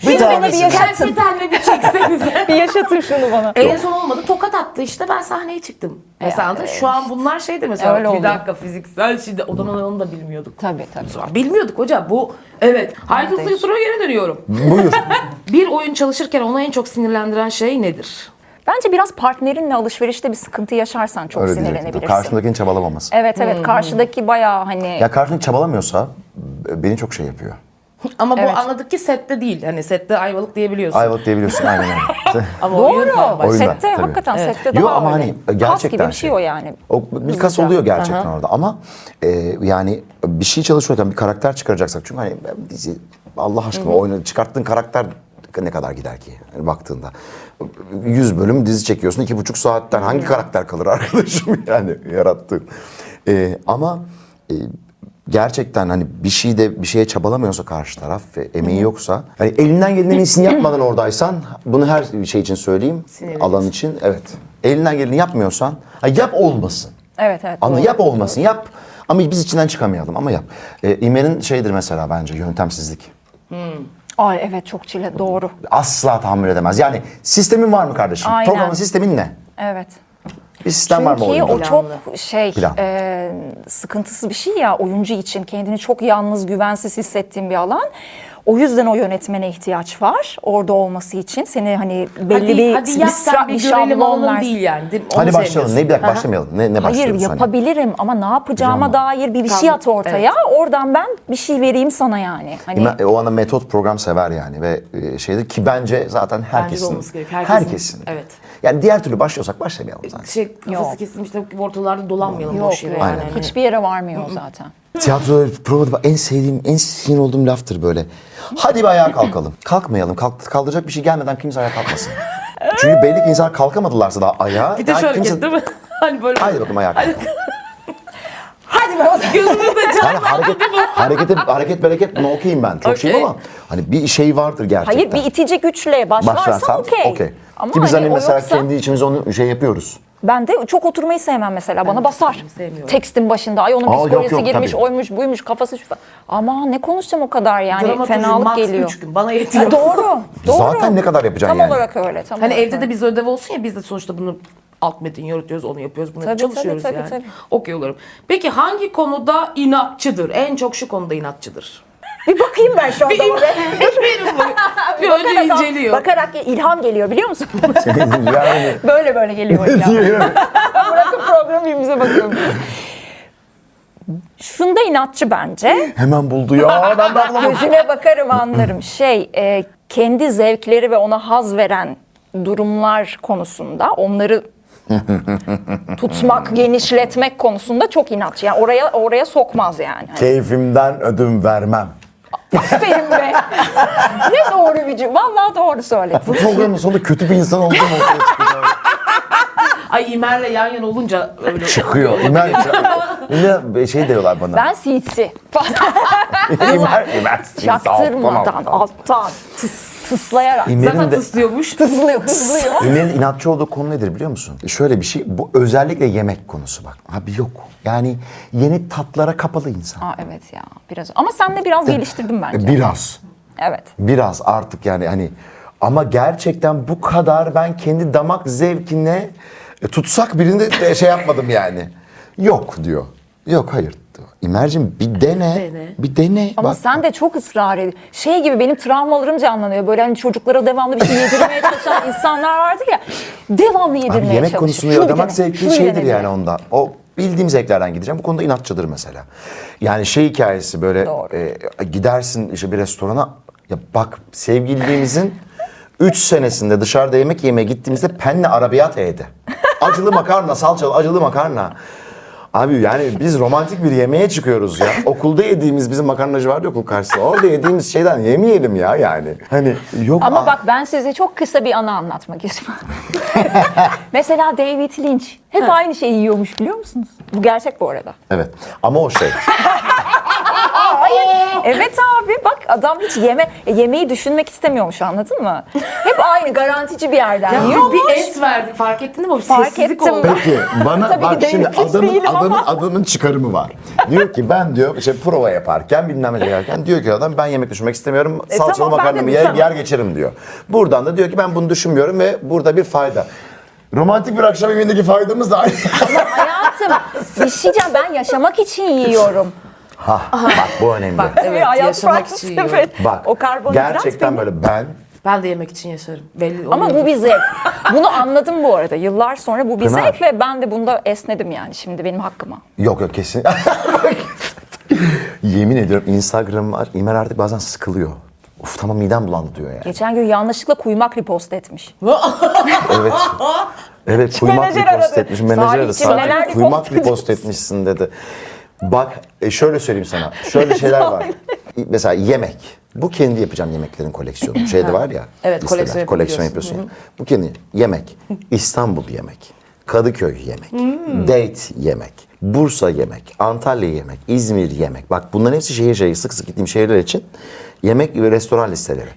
Bir bana tanesi. bir yaşatın. bir tane bir çeksenize. Bir yaşatın şunu bana. En son olmadı, tokat attı işte, ben sahneye çıktım. Mesela şu an bunlar şeydi mesela, Öyle bir oldu. dakika fiziksel şiddet, o zaman onu da bilmiyorduk. Tabii tabii. Sonra bilmiyorduk hocam bu, evet. Haydi hızlı soruya geri dönüyorum. Buyur. Bir oyun çalışırken ona en çok sinirlendiren şey nedir? Bence biraz partnerinle alışverişte bir sıkıntı yaşarsan çok Öyle diyecektim. sinirlenebilirsin. Karşımdakinin çabalamaması. Evet evet, karşıdaki bayağı hani... Ya karşımdaki çabalamıyorsa beni çok şey yapıyor. Ama bu Evet. anladık ki sette değil. Hani sette Ayvalık diyebiliyorsun. Ayvalık diyebiliyorsun aynen öyle. Ama oyun Doğru. bambaşka. Oyunda, Sette tabii. hakikaten Evet. sette daha Yok ama öyle. hani Kas gerçekten gibi bir şey o yani. O bir kas oluyor gerçekten orada ama yani bir şey çalışırken bir karakter çıkaracaksak çünkü hani dizi Allah aşkına oyunu çıkarttığın karakter ne kadar gider ki yani baktığında 100 bölüm dizi çekiyorsun 2,5 saatten hangi karakter kalır arkadaşım yani yarattığın ama gerçekten hani bir şeye çabalamıyorsa karşı taraf ve emeği yoksa hani elinden gelenin iyisini yapmadan oradaysan bunu her şey için söyleyeyim alan için evet elinden geleni yapmıyorsan yap olmasın. Evet evet. Ama doğru. yap olmasın yap ama biz içinden çıkamayalım ama yap. İmer'in şeydir mesela bence yöntemsizlik. Ay evet, çok çile, doğru. Asla tahammül edemez. Yani sistemin var mı kardeşim? Aynen. Programın sistemin ne? Evet. Bir sistem var mı Çünkü oyunda? o çok Plan. sıkıntısı bir şey ya oyuncu için, kendini çok yalnız, güvensiz hissettiğin bir alan. O yüzden o yönetmene ihtiyaç var orada olması için. Seni hani belli bir hadi yap sen bir görelim şablon alalım versin. değil yani. Değil mi? Hadi Onu başlayalım. sevmiyorsun. Bir dakika başlamayalım. Ne Hayır, başlıyoruz hani? yapabilirim ama ne yapacağıma Hocam, dair bir şey Tamam, at ortaya. Oradan ben bir şey vereyim sana yani. Hani O anda metot program sever yani ve şeyde ki bence zaten herkesin. olması gerek, herkesin. Evet. Yani diğer türlü başlıyorsak başlamayalım zaten. Kafası Yok. kesilmiş de ortalarda dolanmayalım yok boş yere. yani. Yani. Hiçbir yere varmıyor zaten. Tiyatro provada en sevdiğim, en sinir olduğum laftır böyle. Hadi bir ayağa kalkalım. Kalkmayalım. Kaldıracak bir şey gelmeden kimse ayağa kalkmasın. Çünkü belli ki insanlar kalkamadılar daha ayağa. Bir de daha şöyle kimse- hareket değil mi? Hani böyle. Haydi bakalım ayağa kalkalım. Hadi Gözümüzde Yani hareket bereket buna okeyim ben. Çok şeyim Okey. ama hani bir şey vardır gerçekten. Hayır, bir itici güçle başlarsan okey. Ama Ki biz hani o mesela yoksa- kendi içimize onu şey yapıyoruz. Ben de çok oturmayı sevmem mesela. Bana basar. sevmiyorum. Tekstin başında. Ay onun Aa, yok, psikolojisi yok, girmiş, tabii. oymuş, buymuş, kafası şu falan. Ama ne konuşacağım o kadar yani. Dramaturji Fenalık max geliyor. 3 gün bana yetiyor. Doğru. Doğru. Zaten ne kadar yapacaksın Tam yani? olarak öyle. Tam Hani olarak evde öyle. de biz ödev olsun ya biz de sonuçta bunu alt metin yürütüyoruz, onu yapıyoruz, bunu Tabii, çalışıyoruz tabii, yani. tabii. Okey olurum. Peki hangi konuda inatçıdır? En çok şu konuda inatçıdır. Bir bakayım ben şu anda. Bir önce inceliyor. Bakarak ilham geliyor biliyor musun? Yani böyle geliyor ilham. Bırakın programı bize bakıyorum. Şunda inatçı bence. hemen buldu ya. Ben de anlamadım. Gözüne bakarım anlarım. Kendi zevkleri ve ona haz veren durumlar konusunda onları tutmak, genişletmek konusunda çok inatçı. Yani oraya sokmaz yani. Keyfimden ödün vermem. Aferin be. Ne doğru bir cümle. Vallahi doğru söyledin. Bu programın sonunda kötü bir insan olduğum ortaya çıkıyor. Ay İmer'le yan yana olunca öyle Çıkıyor. İmer şey diyorlar bana. Ben sinsi. İmer Çaktırmadan, alttan, tıslayarak. Zaten İmer'in de tıslıyormuş. Tıslıyor, hızlıyor. İmer'in inatçı olduğu konu nedir biliyor musun? Şöyle bir şey. Bu özellikle yemek konusu bak. Abi yok. Yani yeni tatlara kapalı insan. Aa, evet ya biraz. Ama sen de biraz geliştirdin bence. Biraz. Evet. Biraz artık yani hani ama gerçekten bu kadar ben kendi damak zevkine tutsak birinde de şey yapmadım yani. Yok diyor. Yok hayır diyor. İmercim bir dene. Dene. Bir dene. Ama Bak. sen de çok ısrar ediyorsun. Şey gibi benim travmalarım canlanıyor. Böyle hani çocuklara devamlı bir şey yedirmeye çalışan insanlar vardır ya. Devamlı yedirmeye Abi yemek çalışıyor. konusunda Şunu bir damak dene, zevki şunu bir şeydir dene yani diye. onda. O bildiğim zevklerden gideceğim. Bu konuda inatçıdır mesela. Yani şey hikayesi böyle Doğru. gidersin işte bir restorana. Ya bak sevgililiğimizin 3 senesinde dışarıda yemek yemeye gittiğimizde Penne Arabiate'ydi. Acılı makarna, salçalı acılı makarna. Abi yani biz romantik bir yemeğe çıkıyoruz ya. Okulda yediğimiz bizim makarnacı vardı okul karşısında. Orada yediğimiz şeyden yemeyelim ya yani. Hani yok. Ama bak ben size çok kısa bir anı anlatmak istiyorum. Mesela David Lynch hep aynı şeyi yiyormuş biliyor musunuz? Bu gerçek bu arada. Evet ama o şey. Evet abi bak adam hiç yemeği düşünmek istemiyormuş anladın mı? Hep aynı garantici bir yerden Ya yiyor. bir es verdik fark ettin değil mi? O Fark sessizlik ettim oldu. ben. Peki bana Tabii bak ki şimdi David Lynch değilim ama. adamın çıkarımı var. Diyor ki ben diyor işte prova yaparken bilmem ne yaparken diyor ki adam ben yemek düşünmek istemiyorum. Salçalı tamam, ben de makarnamı düşünmem. yer geçerim diyor. Buradan da diyor ki ben bunu düşünmüyorum ve burada bir fayda. Romantik bir akşam yemeğindeki faydamız da aynı. Hayatım bir şey diyeceğim ben yaşamak için yiyorum. Ha, bak bu önemli. Bak evet Hayat yaşamak farklı için yiyorum. evet. Bak O karbonhidrat gerçekten böyle ben Ben de yemek için yaşarım. Belli Ama oluyor. bu bir zevk. Bunu anladım bu arada. Yıllar sonra bu bir Pınar. zevk ve ben de bunda esnedim yani şimdi benim hakkıma. yok kesin. Yemin ediyorum Instagram var. İmer artık bazen sıkılıyor. Uf tamam midem bulandı diyor yani. Geçen gün yanlışlıkla kuymak repost etmiş. Evet. Evet kuymak Menajer repost aradı. etmiş. Menajer aradı. Salihciğim, neler Salih, repost kuymak ediyorsun? repost etmişsin dedi. Bak şöyle söyleyeyim sana. Şöyle şeyler var. Mesela yemek. Bu kendi yapacağım yemeklerin koleksiyonu. Şeyde var ya. Evet, listeler, koleksiyon koleksiyon yapıyorsun. yapıyorsun. Ya. Bu kendi yemek. İstanbul yemek. Kadıköy yemek. Date yemek. Bursa yemek. Antalya yemek. İzmir yemek. Bak bunların hepsi şehir şehir sık sık gittiğim şehirler için yemek ve restoran listeleri.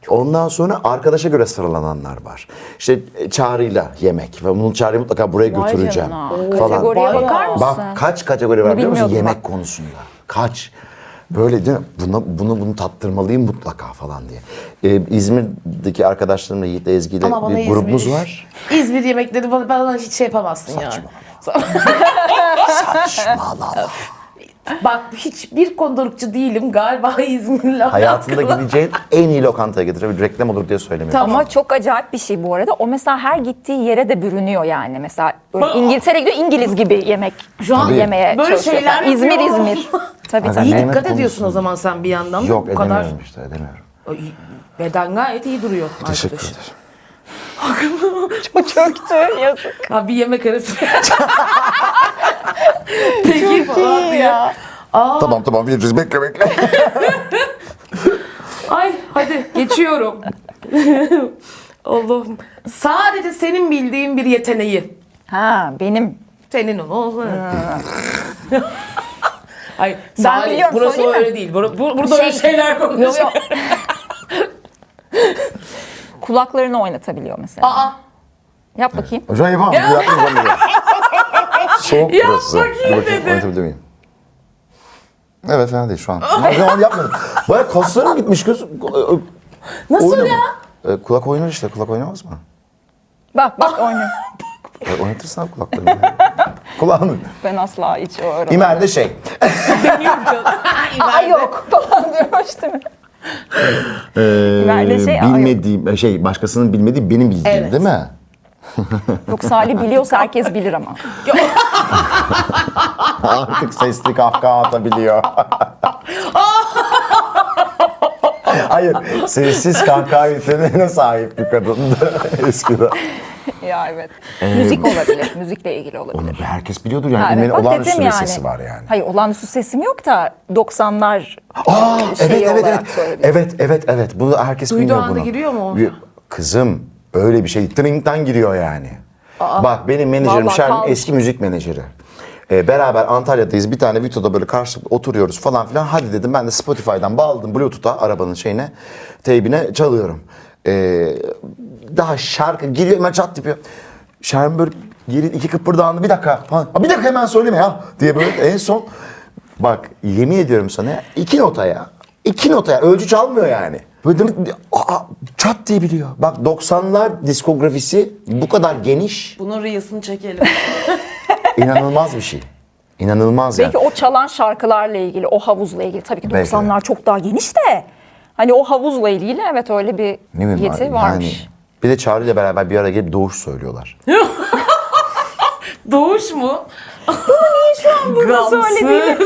Ondan sonra arkadaşa göre sıralananlar var. İşte çağrıyla yemek. Ve bunun çağrıyı mutlaka buraya götüreceğim. canına. Falan. Kategoriye bakar mısın? Bak kaç kategori var biliyor musun? bilmiyordum Yemek konusunda. Kaç. Böyle değil mi? Bunu tattırmalıyım mutlaka falan diye. İzmir'deki arkadaşlarımla Yiğit'le Ezgi'yle Ama bana bir grubumuz İzmir- var. İzmir yemekleri bana hiç şey yapamazsın ya. Saçmalama. Bak hiçbir konuda ırkçı değilim galiba İzmir'le Hayatında alakalı. gideceğin en iyi lokantaya getirebilir. Reklam olur diye söylemiyorum. Tamam. Ama çok acayip bir şey bu arada. O mesela her gittiği yere de bürünüyor yani. Mesela böyle İngiltere gidiyor İngiliz gibi yemek Şu an yemeye böyle çalışıyor. şeyler İzmir yapıyorum. İzmir. Tabii Abi tabii. İyi yemek dikkat ediyorsun konusunda- o zaman sen bir yandan. Yok bu kadar. edemiyorum işte edemiyorum. Beden gayet iyi duruyor Teşekkür arkadaş. ederim. Çok çöktü yazık. Ha bir yemek arası. Peki falan diye. Tamam veririz bekle. Ay hadi geçiyorum. Allah'ım. Sadece senin bildiğin bir yeteneği. Ha benim. Senin onu. Hayır, Ben Salih, biliyorum, burası söyleyeyim mi? öyle değil. Burada öyle şeyler konuşuyor. Yok. Kulaklarını oynatabiliyor mesela. Aa, Yap bakayım. Hocam yapamam. Yapmayacağım. Soğuk Yap burası. bakayım Dur bakayım, dedi. oynatabilir miyim? Evet fena değil şu an. Ama ben onu yapmadım. Baya kaslarım gitmiş kız. nasıl Oynama. ya? Kulak oynar işte. Kulak oynamaz mı? Bak oynuyor. Oynatırsın abi kulaklarını. Kulağını. Ben asla hiç o öğrenmedim. İmer de şey. Aa yok falan diyormuş değil mi? İmer de şey, aa, yok. Bilmediğim, başkasının bilmediği benim bildiğim Evet. değil mi? Yok, Salih biliyorsa herkes bilir ama. Artık sesli kahkaha atabiliyor. Hayır, sessiz kahkaha yeteneğine sahip bir kadındı eskiden. Ya evet. Müzik olabilir. Müzikle ilgili olabilir. Onu herkes biliyordur yani. Ha, İmer'in bak olağanüstü dedim bir yani. sesi var yani. Hayır, olağanüstü sesim yok da 90'lar Evet, olarak söyledim. evet. Bunu herkes Duyduğu bilmiyor anda bunu. giriyor mu? Kızım öyle bir şey. Tring'den giriyor yani. Bak benim menajerim Vallahi Şermin kalmış. eski müzik menajeri. Beraber Antalya'dayız. Bir tane Vito'da böyle karşılıklı oturuyoruz falan filan. Hadi dedim ben de Spotify'dan bağladım Bluetooth'a arabanın şeyine, teybine çalıyorum. Daha şarkı giriyor hemen çat yapıyor. Şermin böyle geri iki kıpırdandı bir dakika falan. Bir dakika hemen söyleme ya diye böyle en son bak yemin ediyorum sana 2 notaya. 2 notaya ölçü çalmıyor yani. Böyle çat diye biliyor. Bak 90'lar diskografisi bu kadar geniş. Bunun reels'ını çekelim. İnanılmaz bir şey. İnanılmaz Belki yani. o çalan şarkılarla ilgili, o havuzla ilgili. Tabii ki Belki de. 90'lar çok daha geniş de. Hani o havuzla ilgili evet öyle bir Ne bileyim yeti abi, varmış. yani bir de Çağrı ile beraber bir ara gelip Doğuş söylüyorlar. Doğuş mu? Bunu söylediğini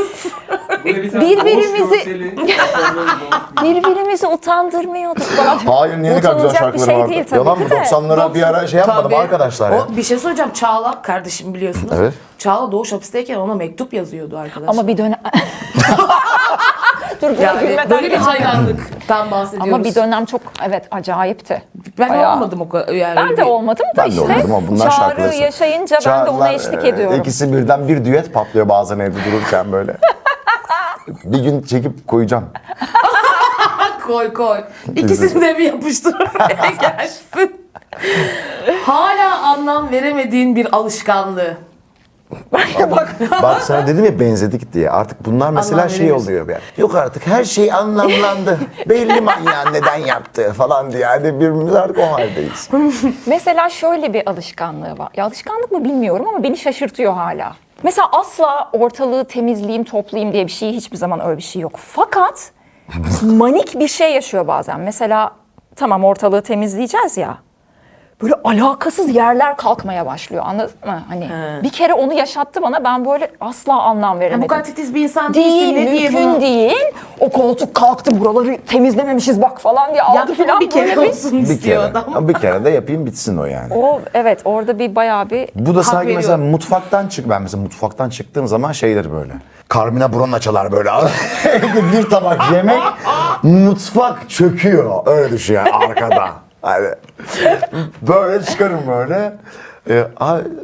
birbirimizi utandırmıyorduk falan. Hayır niye ne kadar güzel Utanılacak bir şarkıları şey vardı. değil tabii Yalan ki mı? de. 90'lara bir ara şey yapmadım Tabii. arkadaşlar ya. O, bir şey söyleyeceğim. Çağla kardeşim biliyorsunuz. Evet. Çağla Doğuş hapisteyken ona mektup yazıyordu arkadaşlar. Ama bir dönem... Dur, buna yani gülmeden böyle bir geçelim. hayranlıktan bahsediyoruz. Ama bir dönem çok evet acayipti. ben Bayağı. olmadım o kadar. Yani Ben de olmadım da Ben de işte olmadım ama bunlar Çağrı şarkıları. yaşayınca ben de ona Çağrılar, eşlik ediyorum. İkisi birden bir düet patlıyor bazen evde dururken böyle. Bir gün çekip koyacağım. Koy. İkisini de bir yapıştır oraya gelsin. Hala anlam veremediğin bir alışkanlığı. Bak sana dedim ya benzedik diye. Artık bunlar mesela Anlam şey veremiyorsun. oluyor yani. Yok artık her şey anlamlandı. Belli manyağın neden yaptığı falan diye. Yani birbirimiz artık o haldeyiz. Mesela şöyle bir alışkanlığı var. Ya alışkanlık mı bilmiyorum ama beni şaşırtıyor hala. Mesela asla ortalığı temizleyeyim, toplayayım diye bir şey hiçbir zaman öyle bir şey yok. Fakat manik bir şey yaşıyor bazen. Mesela tamam ortalığı temizleyeceğiz ya. Böyle alakasız yerler kalkmaya başlıyor. Anladın mı? Hani bir kere onu yaşattı bana. Ben böyle asla anlam Bu veremedim. kadar titiz bir insan Değil, değilsin. Ne diye mümkün bunu? değil. O koltuk kalktı, buraları temizlememişiz bak falan diye aldı Yaptığını falan. bir kere Böyle olsun Bir istiyor kere. adam. Bir kere de yapayım bitsin o yani. O evet orada bir bayağı bir Bu da Hak sanki mesela veriyorum. mutfaktan ben mesela mutfaktan çıktığım zaman şeydir böyle. Carmina Burana çalar böyle. Bir tabak yemek, mutfak çöküyor. Öyle düşün yani arkada. Hani böyle çıkarım böyle.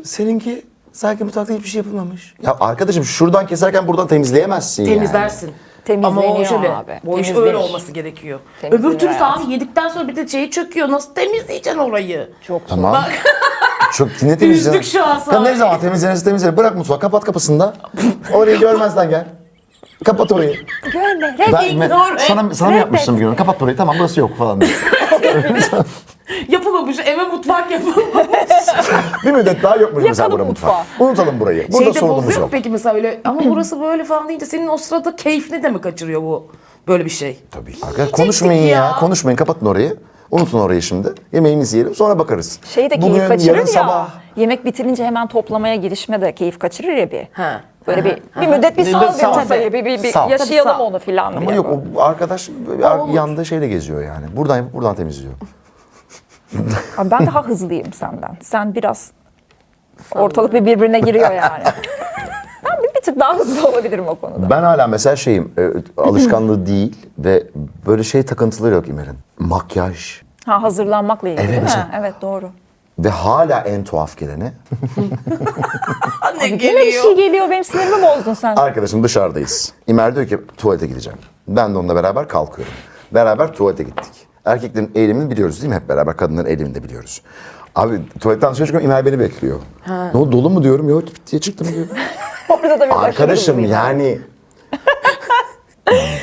Seninki sanki mutfakta hiçbir şey yapılmamış. Ya arkadaşım şuradan keserken buradan temizleyemezsin yani. Temizlersin. Temizleniyor Ama o şöyle, abi. o iş Temizlenir. öyle olması gerekiyor. Temizlenir Öbür türlü hayatım. abi yedikten sonra bir de şeyi çöküyor. Nasıl temizleyeceksin orayı? çok Tamam. Çok ne temizlenir? Üzdük şu an Ya ne sana. zaman temizlenirse temizlenir. Bırak mutfağı kapat kapısını da. Orayı görmezden gel. Kapat orayı. görme. Sana mı yapmıştım bir gün? Kapat orayı tamam burası yok falan diye. Yapılmamış. Eve mutfak yapılmamış. Bir müddet daha yokmuş mesela Yakalım burada mutfak. mutfağı. Unutalım burayı. Burada Şeyde sorunumuz bozuyor mu yok. peki mesela öyle? Ama burası böyle falan deyince senin o sırada keyfini de mi kaçırıyor bu? Böyle bir şey. Tabii. Arkadaşlar konuşmayın ya. Konuşmayın. Kapatın orayı. Unutun orayı şimdi. Yemeğimizi yiyelim sonra bakarız. Şey de keyif Bugün, kaçırır yarın ya. sabah. Yemek bitirince hemen toplamaya girişme de keyif kaçırır ya bir. Ha. Böyle bir müddet bir sal bir sal. masayı, bir Sal. yaşayalım Tabii, sal. onu filan Ama diye. yok o arkadaş olur. yanında şeyle geziyor yani. Buradan yapıp buradan temizliyor. Abi ben daha hızlıyım senden. Sen biraz ortalık birbirine giriyor yani. Ben bir tık daha hızlı olabilirim o konuda. Ben hala mesela şeyim alışkanlığı değil ve böyle şey takıntıları yok İmer'in. Makyaj. Ha hazırlanmakla ilgili Evet, değil mi? mesela- Evet doğru. Ve hala en tuhaf geleni. Ne Yine bir şey geliyor, benim sinirimi bozdun sen. Arkadaşım dışarıdayız. İmer diyor ki tuvalete gideceğim. Ben de onunla beraber kalkıyorum. Beraber tuvalete gittik. Erkeklerin eğilimini biliyoruz değil mi? Hep beraber kadınların eğilimini de biliyoruz. Abi tuvaletten dışarı çıkıyorum, İmer beni bekliyor. Ne oldu, dolu mu diyorum. Yok diye çıktım diyor. Orada da bir Arkadaşım yani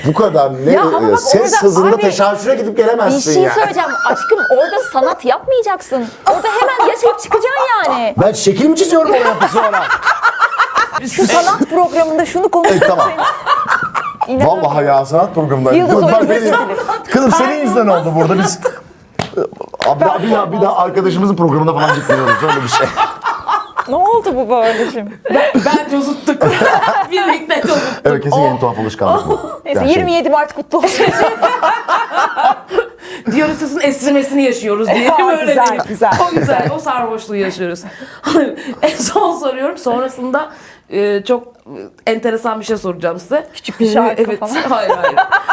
bu kadar Ya ama bak ses orada hızında abi, teşebbüse gidip bir gelemezsin şey ya. söyleyeceğim aşkım, orada sanat yapmayacaksın. Orada hemen yaşayıp çıkacaksın yani. Ben şekil mi çiziyorum o yapı sonra? Şu sanat programında şunu konuştuk. Tamam. Vallahi ya sanat programındayım. Yıldız Bak oyuncu benim, kızım senin yüzünden oldu burada biz. Bir daha arkadaşımızın programına falan gitmiyoruz öyle bir şey. Ne oldu bu böyle şimdi? Ben cozuttuk. Birlikte cozuttuk. Evet kesin en tuhaf alışkanlık bu. Neyse Yani şey- 27 Mart kutlu olsun. Diyonisos'un esrimesini yaşıyoruz diye. Aa, Öyle güzel, diyeyim. güzel, O güzel. O sarhoşluğu yaşıyoruz. En son soruyorum. Sonrasında çok enteresan bir şey soracağım size. Küçük bir şarkı Evet. falan.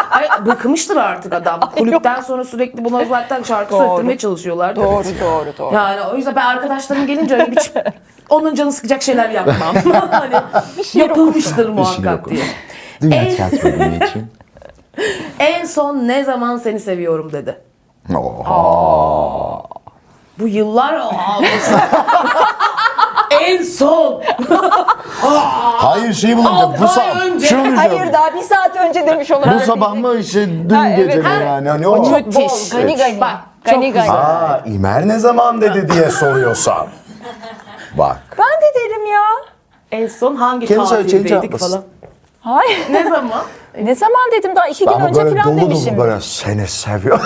Hayır, bıkmıştır artık adam. Kulüpten sonra sürekli buna zaten şarkı Doğru. söylettirmeye çalışıyorlar. Doğru. Yani o yüzden ben arkadaşlarım gelince öyle bir onun canı sıkacak şeyler yapmam. Hani yapılmıştır muhakkak diye. Dünya En- tiyatro günü için. En son ne zaman seni seviyorum dedi. Oha. Bu yıllar ağlasın. En son. Hayır şeyi bulunca Altı bu ay sabah. önce. Şunu diyeceğim. Hayır daha bir saat önce demiş olabilir. Bu sabah mı işte dün Ha, evet. gece mi Ha. yani? Hani o. Çok bol. Müthiş. Gani gani. Bak, Gani çok gani. güzel. Aa İmer ne zaman dedi diye soruyorsan. Bak. Ben de derim ya. En son hangi Kendi söyleyeceğini tatildeydik cevaplasın. falan. Hayır. Ne zaman? Ne zaman dedim, daha 2 gün Ama önce böyle falan dolu demişim. dolu böyle seni seviyor.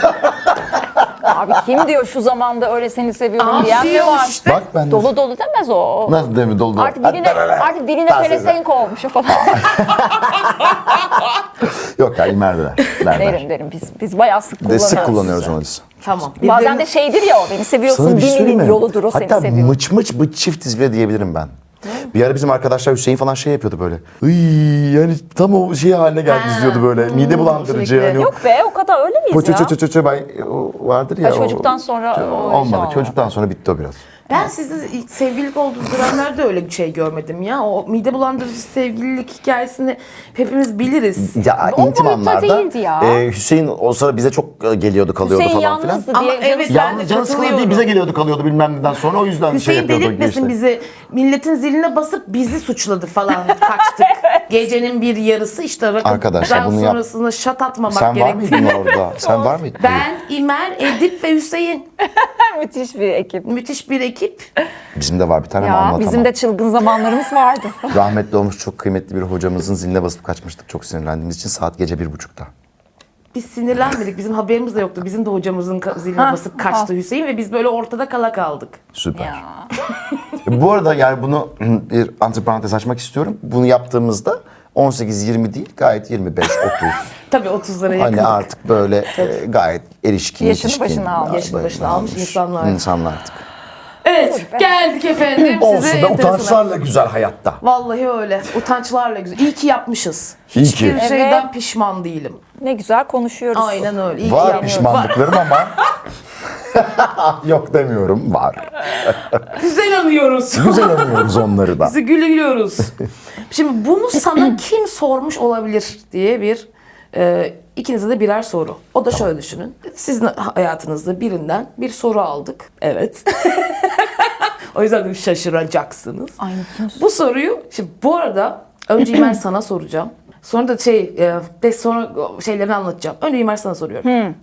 Abi kim diyor şu zamanda öyle seni seviyorum diyen mi diyormuş var? işte. Bak ben de. Dolu dolu demez o. Nasıl demi dolu dolu. Artık diline pelesenk olmuş o falan. Yok ya İmer de. derim. Biz bayağı sık De kullanıyoruz. sık kullanıyoruz onu biz. Tamam. Bazen de şeydir ya, o beni seviyorsun Sana bir şey söyleyeyim diminin mi? yoludur, o seni Hatta seviyor. mıç mıç bıç çiftiz bile diyebilirim ben. Bir ara bizim arkadaşlar Hüseyin falan şey yapıyordu böyle. Iy, yani tam o şey haline geldi izliyordu böyle. Mide bulandırıcı sürekli. yani. Yok be, o kadar öyle miyiz ya? O vardır ya. Ha, çocuktan sonra o olmadı. oldu. Çocuktan sonra bitti o biraz. Ben sizin sevgililik olduğunuz dönemlerde öyle bir şey görmedim ya. O mide bulandırıcı sevgililik hikayesini hepimiz biliriz. Ya O intim boyutta anlarda değildi ya. Hüseyin o sıra bize çok geliyordu kalıyordu Hüseyin falan filan. yalnızdı Ama diye. evet, ben de Yalnız canı sıkılan değil katılıyorum. bize geliyordu kalıyordu bilmem neden sonra o yüzden şey Hüseyin yapıyordu. delirtmesin işte. bizi. Milletin ziline basıp bizi suçladı falan. Kaçtık. Gecenin bir yarısı işte Arkadaşlar bunu yap- sonrasında şat atmamak Sen var gerektiğini. mıydın orada? Sen var mıydın? Ben, İmer, Edip ve Hüseyin. Müthiş bir ekip. Müthiş bir ekip. Bizim de var bir tane ama Ya anlatamam. bizim de çılgın zamanlarımız vardı. Rahmetli olmuş çok kıymetli bir hocamızın ziline basıp kaçmıştık çok sinirlendiğimiz için saat gece 1.30'da. Biz sinirlenmedik. Bizim haberimiz de yoktu. Bizim de hocamızın ziline basıp kaçtı Hüseyin ve biz böyle ortada kala kaldık. Süper. Ya. Bu arada yani bunu bir antiparantez açmak istiyorum. Bunu yaptığımızda 18-20 değil gayet 25-30. Tabii 30'lara Hani yakındık. artık böyle gayet erişkin, Yaşını yetişkin. başına almış. Yaşını Böyle başına almış insanlar. İnsanlar artık. Evet, geldik efendim size Olsun da enteresan. utançlarla güzel hayatta. Vallahi öyle. Utançlarla güzel. İyi ki yapmışız. İyi Hiçbir ki. şeyden Evet. pişman değilim. Ne güzel konuşuyoruz. Aynen öyle. İyi ki Var yapmışız. pişmanlıklarım ama yok demiyorum var. Güzel anıyoruz. Güzel anıyoruz onları da. Bizi gülüyoruz. Şimdi bunu sana kim sormuş olabilir diye bir ikinize de birer soru. O da şöyle düşünün. Sizin hayatınızda birinden bir soru aldık. Evet. O yüzden de şaşıracaksınız. Aynı kim? Bu soruyu şimdi bu arada önce İmer sana soracağım. Sonra da sonra şeylerini anlatacağım. Önce İmer sana soruyorum.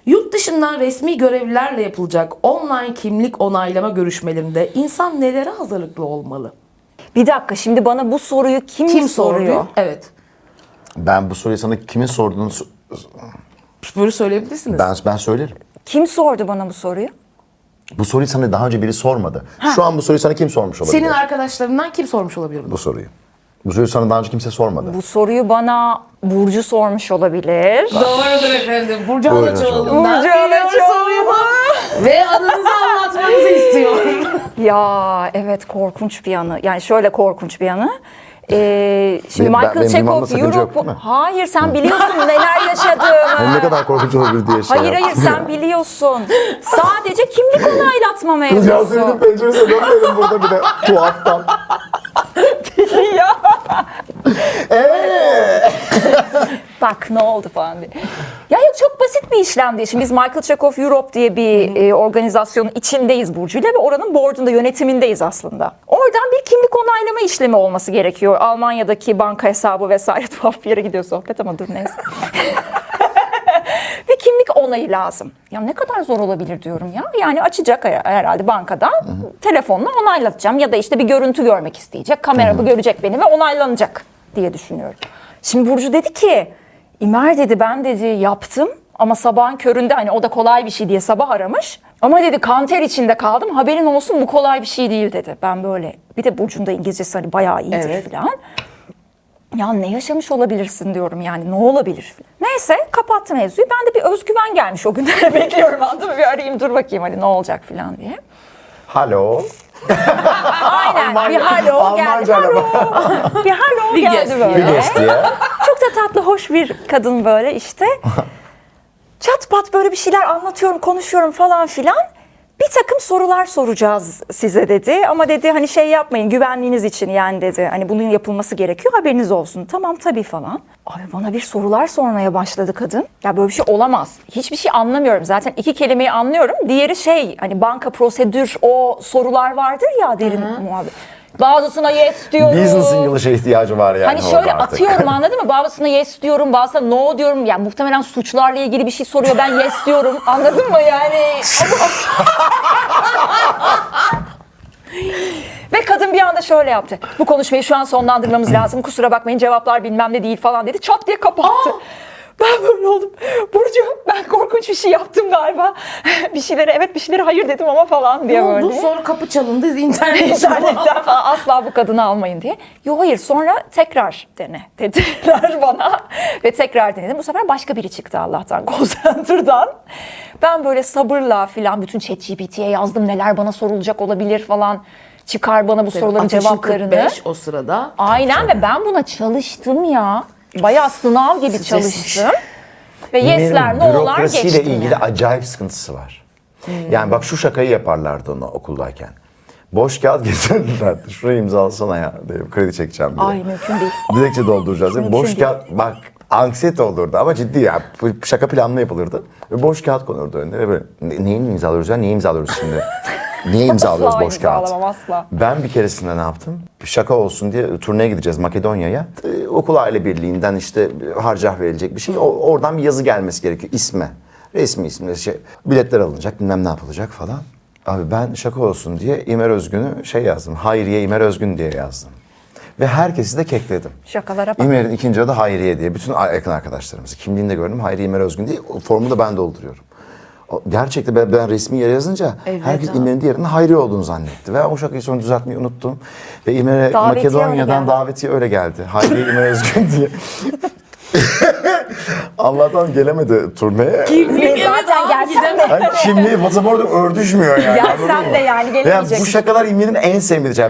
Yurt dışından resmi görevlilerle yapılacak online kimlik onaylama görüşmelerinde insan nelere hazırlıklı olmalı? Bir dakika, şimdi bana bu soruyu kim soruyor? sordu? Evet. Ben bu soruyu sana kimin sorduğunu Böyle söyleyebilirsiniz. ben söylerim. Kim sordu bana bu soruyu? Bu soruyu sana daha önce biri sormadı. Şu an bu soruyu sana kim sormuş olabilir? Senin arkadaşlarından kim sormuş olabilir bunu? Bu soruyu. Bu soruyu sana daha önce kimse sormadı. Bu soruyu bana Burcu sormuş olabilir. Doğrudur efendim. Burcu Buyurun Alaçoğlu'ndan Burcu geliyor Alaçoğlu. soruyu. Ve anınızı anlatmanızı istiyorum. Ya evet, korkunç bir yanı. Yani şöyle korkunç bir yanı. Şimdi Benim Michael duymamda Chekhov sakınca yok, Europe... değil mi? Hayır, sen biliyorsun neler yaşadığımı. Ne kadar korkunç olabilir diye şey Hayır yaptım. sen biliyorsun. Sadece kimlik onaylatma Kız Yasemin'in mevzusu. penceresine dönmedim burada bir de tuhaftan. Ya. Bak ne oldu falan diye. Ya yok, çok basit bir işlemdi. Şimdi biz Michael Chekhov Europe diye bir organizasyonun içindeyiz Burcu'yla ve oranın board'unda, yönetimindeyiz aslında. Oradan bir kimlik onaylama işlemi olması gerekiyor. Almanya'daki banka hesabı vesaire, tuhaf bir yere gidiyor sohbet ama dur neyse. Bir kimlik onayı lazım. Ya ne kadar zor olabilir diyorum ya. Yani açacak herhalde bankadan, telefonla onaylatacağım ya da işte bir görüntü görmek isteyecek. Kamera bu görecek beni ve onaylanacak diye düşünüyorum. Şimdi Burcu dedi ki, İmer dedi ben dedi yaptım ama sabahın köründe, hani o da kolay bir şey diye sabah aramış. Ama dedi kanter içinde kaldım, haberin olsun bu kolay bir şey değil dedi. Ben böyle, bir de Burcu'nun da İngilizcesi hani bayağı iyidir Evet. falan. Ya ne yaşamış olabilirsin diyorum, yani ne olabilir? Neyse kapattı mevzuyu. Ben de bir özgüven gelmiş o günlere bekliyorum, anladın mı? Bir arayayım dur bakayım hani ne olacak falan diye. Halo. Aynen bir halo geldi. Almanca Halo. Bir halo Bir geldi gest böyle. Bir gest diye. Çok da tatlı, hoş bir kadın böyle işte. Çat pat böyle bir şeyler anlatıyorum, konuşuyorum falan filan. Bir takım sorular soracağız size dedi. Ama dedi hani şey yapmayın, güvenliğiniz için yani dedi. Hani bunun yapılması gerekiyor, haberiniz olsun. Tamam tabii falan. Abi bana bir sorular sormaya başladı kadın. Ya böyle bir şey olamaz. Hiçbir şey anlamıyorum. Zaten iki kelimeyi anlıyorum. Diğeri şey hani banka prosedür, o sorular vardır ya derin muhabbet. Bazısına yes diyorum. Business English'e ihtiyacı var yani. Hani orada şöyle artık. atıyorum anladın mı? Bazısına yes diyorum, bazısına no diyorum. Yani muhtemelen suçlarla ilgili bir şey soruyor. Ben yes diyorum. Anladın mı yani? Ve kadın bir anda şöyle yaptı. Bu konuşmayı şu an sonlandırmamız lazım. Kusura bakmayın cevaplar bilmem ne değil falan dedi. Çat diye kapattı. Ben böyle oldum. Burcu ben korkunç bir şey yaptım galiba. Bir şeylere evet bir şeylere hayır dedim ama falan diye Ne böyle. oldu? Sonra kapı çalındı, internet İnternetten falan asla bu kadını almayın diye. Yok hayır, sonra tekrar dene dediler bana. Ve tekrar denedim. Bu sefer başka biri çıktı Allah'tan, call center'dan. Ben böyle sabırla filan bütün ChatGPT'ye yazdım. Neler bana sorulacak olabilir falan. Çıkar bana bu soruların Ateşin cevaplarını. 45 o sırada. Aynen ve ben buna çalıştım ya. Bayağı sınav gibi çalıştım. Ve yesler, no'lar Bürokrasiyle geçtim ilgili yani. acayip sıkıntısı var. Yani bak şu şakayı yaparlardı ona okuldayken. Boş kağıt getirirlerdi. Şurayı imzalasana ya diye kredi çekeceğim diye. Ay mümkün değil. Dilekçe dolduracağız diye. Mümkün Boş değil. kağıt bak anksiyete olurdu ama ciddi ya. Şaka planlı yapılırdı. Ve boş kağıt konurdu önüne ve böyle neyi imzalıyoruz ya? Niye imzalıyoruz şimdi? Niye imzalıyoruz Asla boş kağıt? imzalamam, asla. Ben bir keresinde ne yaptım? Şaka olsun diye turneye gideceğiz Makedonya'ya. Okul aile birliğinden işte harcah verilecek bir şey. Oradan bir yazı gelmesi gerekiyor isme. Resmi isimle şey. Biletler alınacak, bilmem ne yapılacak falan. Abi ben şaka olsun diye İmer Özgün'ü şey yazdım. Hayriye İmer Özgün diye yazdım. Ve herkesi de kekledim. Şakalara bak. İmer'in ikinci adı Hayriye diye. Bütün yakın arkadaşlarımızı. Kimliğini de gördüm. Hayriye İmer Özgün diye. O formu da ben dolduruyorum. Gerçekten ben resmi yere yazınca Evet herkes abi. İmer'in diğerinin Hayriye olduğunu zannetti. Ve o şakayı sonra düzeltmeyi unuttum. Ve İmer'e Davetiye öyle Makedonya'dan geldi. davetiye öyle geldi. Hayriye İmer Özgün diye. Allah'tan gelemedi turneye. Zaten gelsem de. Yani kimliği, pasaportu örtüşmüyor yani. Gelsem anladın mı? de yani gelemeyecek. Yani bu şakalar İmer'in en sevmediği şey.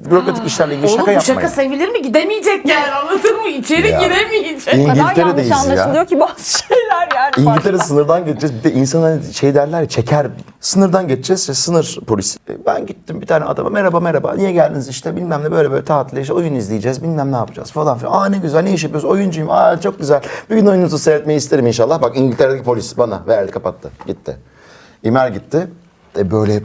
Bürokratik işlerle ilgili Oğlum şaka bu yapmayın. şaka sevilir mi? Gidemeyecek yani, anladın mı? İçeri Ya. giremeyecek. O kadar yanlış İngiltere'deyiz ya. anlaşılıyor ki bazı şeyler yani. İngiltere sınırdan geçeceğiz. Bir de insanlar şey derler ya, çeker. Sınırdan geçeceğiz. Sınır polisi. Ben gittim bir tane adama merhaba niye geldiniz işte bilmem ne böyle tatile işte oyun izleyeceğiz bilmem ne yapacağız falan filan. Aa ne güzel ne iş yapıyoruz oyuncuyum çok güzel. Bir gün oyununuzu seyretmeyi isterim inşallah. Bak İngiltere'deki polis bana verdi kapattı gitti. İmer gitti. Böyle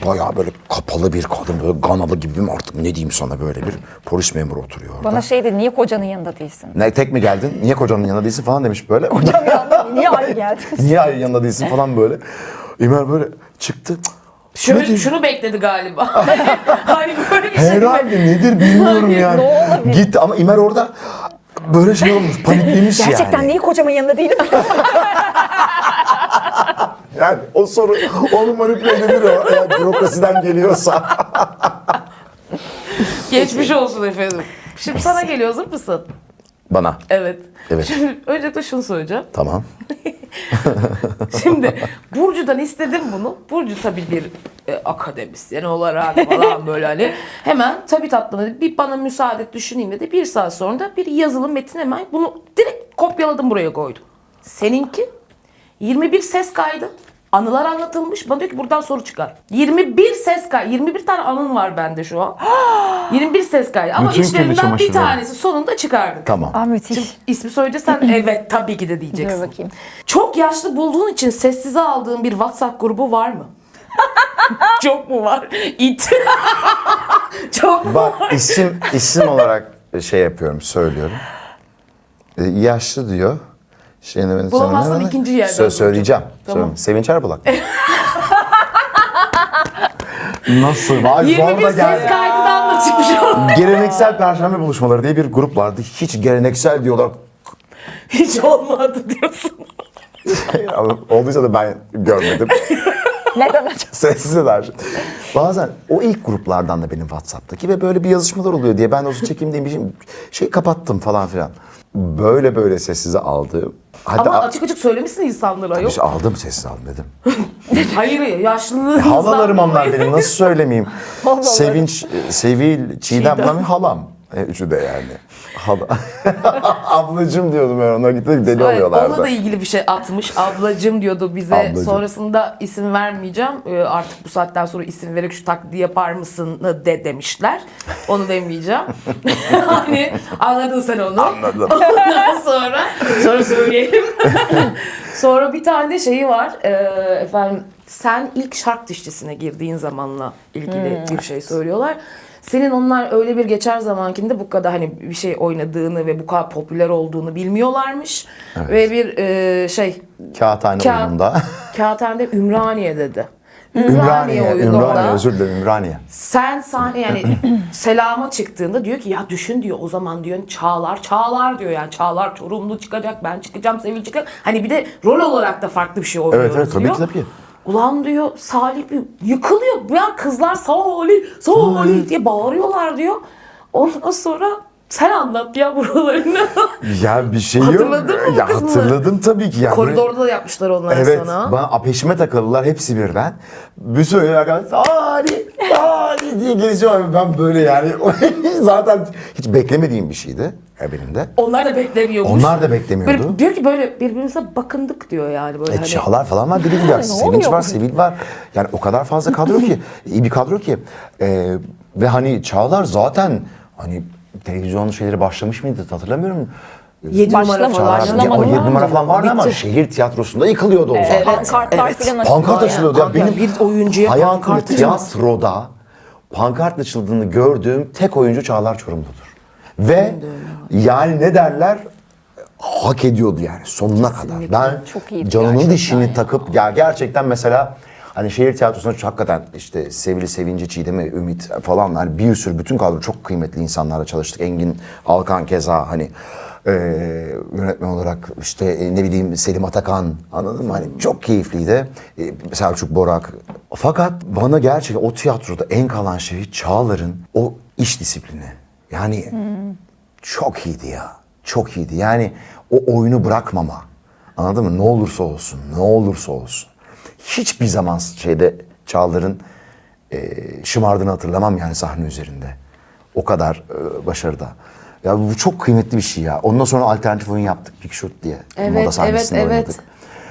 bayağı böyle kapalı bir kadın böyle Ganalı gibi mi artık ne diyeyim sana böyle bir polis memuru oturuyor orada. Bana şey dedi, niye kocanın yanında değilsin? Ne tek mi geldin? Niye kocanın yanında değilsin falan demiş böyle. Niye ayrı geldin? Niye ayrı yanında değilsin falan böyle. İmer böyle çıktı. Şunu bekledi galiba. Hani böyle bir şey. Herhalde nedir bilmiyorum yani. Ne olabilir? Gitti ama İmer orada böyle şey olmuş paniklemiş Gerçekten yani. niye kocamın yanında değilim? Yani o soru onu manipüle edebilir o eğer bürokrasiden geliyorsa. Geçmiş olsun efendim. Şimdi sana geliyor, hazır mısın? Bana. Evet. Evet. Şimdi öncelikle şunu söyleyeceğim. Tamam. Şimdi Burcu'dan istedim bunu. Burcu tabii bir akademisyen olarak falan böyle hani hemen tabii tatlım dedi. Bir bana müsaade et düşüneyim dedi. 1 saat sonra da bir yazılı metin hemen bunu direkt kopyaladım buraya koydum. Seninki 21 ses kaydı. Anılar anlatılmış. Bana diyor ki buradan soru çıkar. 21 ses kaydı. 21 tane anın var bende şu an. 21 ses kaydı. Ama Bütün kirli içlerinden bir çamaşırları. tanesi sonunda çıkardık. Tamam. Aa, müthiş. İsmi söyleyeceksen evet tabii ki de diyeceksin. Dur bakayım. Çok yaşlı bulduğun için sessize aldığın bir WhatsApp grubu var mı? Çok mu var? İt. Çok mu? Bak isim olarak şey yapıyorum, söylüyorum. Yaşlı diyor. Bulamazsan ikinci yerden söyleyeceğim. Tamam. Sevinç Erbulak. Nasıl? Vay, 21 zorla ses geldi. kaydından da çıkmış oldu. Geleneksel Perşembe buluşmaları diye bir grup vardı. Hiç geleneksel diyorlar. Hiç olmadı diyorsun. Olduysa da ben görmedim. Neden acaba? Sessiz eder. Bazen o ilk gruplardan da benim WhatsApp'taki ve böyle bir yazışmalar oluyor diye ben de olsun çekeyim diye bir şey kapattım falan filan. Böyle sessize aldığım. Hatta Ama açık açık söylemişsin insanlara yok. işte aldım, sessiz aldım dedim. Hayır yaşlılığınızdan Halalarım onlar dolayı. benim, nasıl söylemeyeyim. Halalarım. Sevinç, Sevil, Çiğdem, Çiğdem. halam. Üçü de yani. Hala. Ablacım diyordum ben ona, gittik deli Evet, oluyorlardı. ona da ilgili bir şey atmış. Ablacım diyordu bize. Ablacım. Sonrasında isim vermeyeceğim. Artık bu saatten sonra isim vererek şu taklidi yapar mısın demişler. Onu demeyeceğim. Hani anladın sen onu. Anladım. Ondan sonra söyleyelim. Sonra bir tane de şeyi var. Efendim sen ilk şark dişçisine girdiğin zamanla ilgili bir şey söylüyorlar. Senin onlar öyle bir geçer zamankinde bu kadar hani bir şey oynadığını ve bu kadar popüler olduğunu bilmiyorlarmış. Evet. Ve bir Kağıthane oyununda. Kağıthane'de Ümraniye dedi. Ümraniye, oyununda özür dilerim, Ümraniye. sen sahne yani selama çıktığında diyor ki ya düşün diyor o zaman diyor Çağlar diyor yani Çağlar Çorumlu çıkacak, ben çıkacağım, Sevil çıkacak. Hani bir de rol olarak da farklı bir şey oynuyoruz Evet, tabii diyor. ki, tabii ki. Ulan diyor Salih bir yıkılıyor. Ya kızlar Salih diye bağırıyorlar diyor. Ondan sonra sen anlat ya buralarını. Ya bir şey yok. Hatırladın mı Ya kısmı? hatırladım tabii ki. Yani Koridorda da yapmışlar onlar evet, sana. bana peşime takıldılar hepsi birden. Bir süre arkadaşlar Salih diye gelişiyor. Ben böyle yani zaten hiç beklemediğim bir şeydi benim de. Onlar da beklemiyormuş. Onlar da beklemiyordu. Böyle, diyor ki böyle birbirimize bakındık diyor yani böyle hani. Çağlar falan var, deli gibi. Ne Sevinç oluyor? var, Sevil var. Yani o kadar fazla kadro ki, iyi bir kadro ki. Ve hani Çağlar zaten hani televizyon şeyleri başlamış mıydı hatırlamıyorum. 7 numara falan. Çağlar, Başlamadı o 7 mı? numara falan vardı ama Bitti. şehir tiyatrosunda yıkılıyordu o zaman. Pankartlar falan açıldı. Pankart açılıyordu. Ya benim bir oyuncuya hayatımda pankart tiyatroda pankart açıldığını gördüğüm tek oyuncu Çağlar Çorumlu'dur. Ve yani ne derler, hak ediyordu yani sonuna kadar. Ben Çok iyiydi canının gerçekten dişini takıp ya gerçekten mesela hani şehir tiyatrosunda hakikaten işte Sevili, Sevinci, Çiğdem'i, Ümit falan hani bir sürü bütün kadro çok kıymetli insanlarla çalıştık. Engin Alkan keza hani yönetmen olarak işte ne bileyim Selim Atakan, anladın mı? Hani çok keyifliydi. Selçuk Borak. Fakat bana gerçekten o tiyatroda en kalan şey Çağlar'ın o iş disiplini. Yani çok iyiydi ya. Çok iyiydi. Yani o oyunu bırakmama. Anladın mı? Ne olursa olsun. Ne olursa olsun. Hiçbir zaman Çağlar'ın şımardığını hatırlamam yani sahne üzerinde. O kadar başarıda. Ya bu çok kıymetli bir şey ya. Ondan sonra alternatif oyun yaptık. Big Shot diye. Evet, Moda sahnesinde evet, oynadık.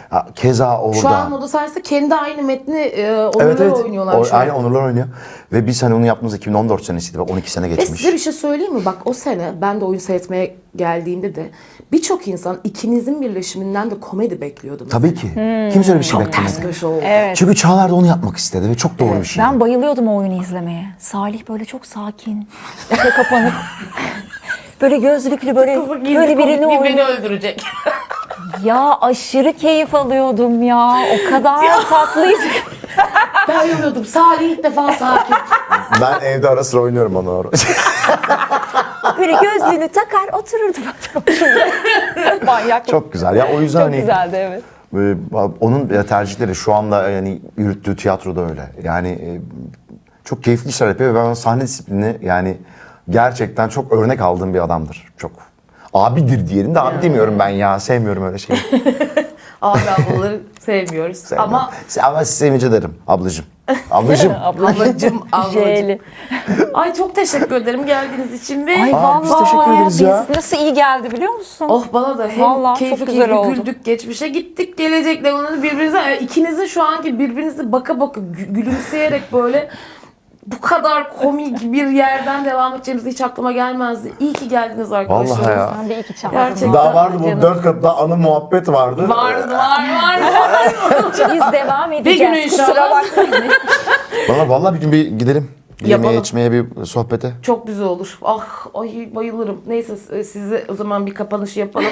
Ha, keza orada. Şu an moda sayesinde kendi aynı metni onurlar oynuyorlar şu an. Aynen, onurlar oynuyor. Ve biz hani onu yaptığımız 2014 senesiydi. Bak 12 sene Ve geçmiş. size bir şey söyleyeyim mi? Bak o sene ben de oyun seyretmeye geldiğimde de birçok insan ikinizin birleşiminden de komedi bekliyordu. mesela. Tabii ki. Kimse öyle bir şey Çok ters beklemedi. köşe oldu. Evet. Çünkü Çağlar da onu yapmak istedi ve çok doğru bir şey. Ben bayılıyordum o oyunu izlemeye. Salih böyle çok sakin, içe kapanık. Böyle gözlüklü böyle birini beni oynuyor. öldürecek. Ya aşırı keyif alıyordum ya. O kadar tatlıydı. Ben yoruyordum. Salih ilk defa sakin. Ben evde ara sıra oynuyorum onu. Böyle gözlüğünü takar otururdu. Manyak. Çok güzel. Ya o yüzden Çok hani güzeldi evet. onun tercihleri şu anda yani yürüttüğü tiyatroda öyle. Yani çok keyifli işler yapıyor ve ben sahne disiplini yani gerçekten çok örnek aldığım bir adamdır. Çok abidir diyelim de abi demiyorum ben ya. Sevmiyorum öyle şeyi. Abi ablaları sevmiyoruz. Ama Ama sevinci derim ablacığım. Ablacığım. ablacım. J'li. Ay çok teşekkür ederim geldiğiniz için. Ve Ay Biz teşekkür vallahi ederiz ya. biz nasıl iyi geldi biliyor musun? oh bana da hem Vallahi keyifli çok güzel oldu. güldük, geçmişe gittik, gelecekle onu birbirinize, ikinizin şu anki birbirinize baka baka gülümseyerek böyle bu kadar komik bir yerden devam edeceğimiz hiç aklıma gelmezdi. İyi ki geldiniz arkadaşlar. Vallahi ya. Sen de iyi ki çağırdın. Gerçekten. Daha vardı bu Canım. 4 katlı anı muhabbet vardı. Var. Biz devam Bir edeceğiz. gün inşallah. Kusura bakmayın. Vallahi bir gün bir gidelim. Yemeğe Yapalım. içmeye bir sohbete. Çok güzel olur. Ah, ay bayılırım. Neyse size o zaman bir kapanış yapalım.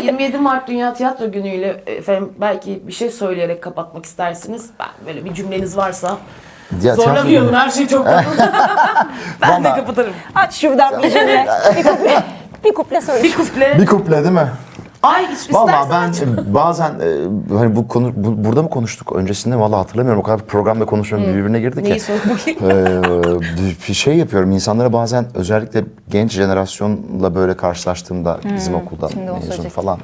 27 Mart Dünya Tiyatro Günü'yle efendim belki bir şey söyleyerek kapatmak istersiniz. Ben böyle bir cümleniz varsa. Ya, Zorlamayalım, her şey çok ben de Vallahi- kapatırım. Aç şuradan bir cümle. Bir kuple söyle. Bir kuple. Bir kuple değil mi? Ay hiç Vallahi istersen ben bazen hani bu konu burada mı konuştuk öncesinde vallahi hatırlamıyorum. O kadar programda konuşuyorum birbirine girdik neyi ya. sor bakayım. Bir şey yapıyorum insanlara bazen özellikle genç jenerasyonla böyle karşılaştığımda bizim okuldan şimdi onu mezun söyleyecektim. falan.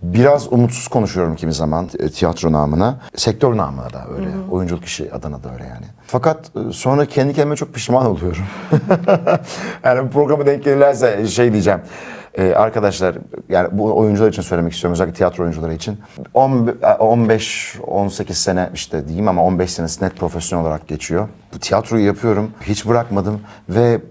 Biraz umutsuz konuşuyorum kimi zaman tiyatro namına. Sektör namına da öyle. Oyunculuk işi adına da öyle yani. Fakat sonra kendi kendime çok pişman oluyorum. Yani bu programa denk gelirlerse şey diyeceğim. Arkadaşlar yani bu oyuncular için söylemek istiyorum özellikle tiyatro oyuncuları için 15-18 sene işte diyeyim ama 15 senesi net profesyonel olarak geçiyor. Bu tiyatroyu yapıyorum hiç bırakmadım ve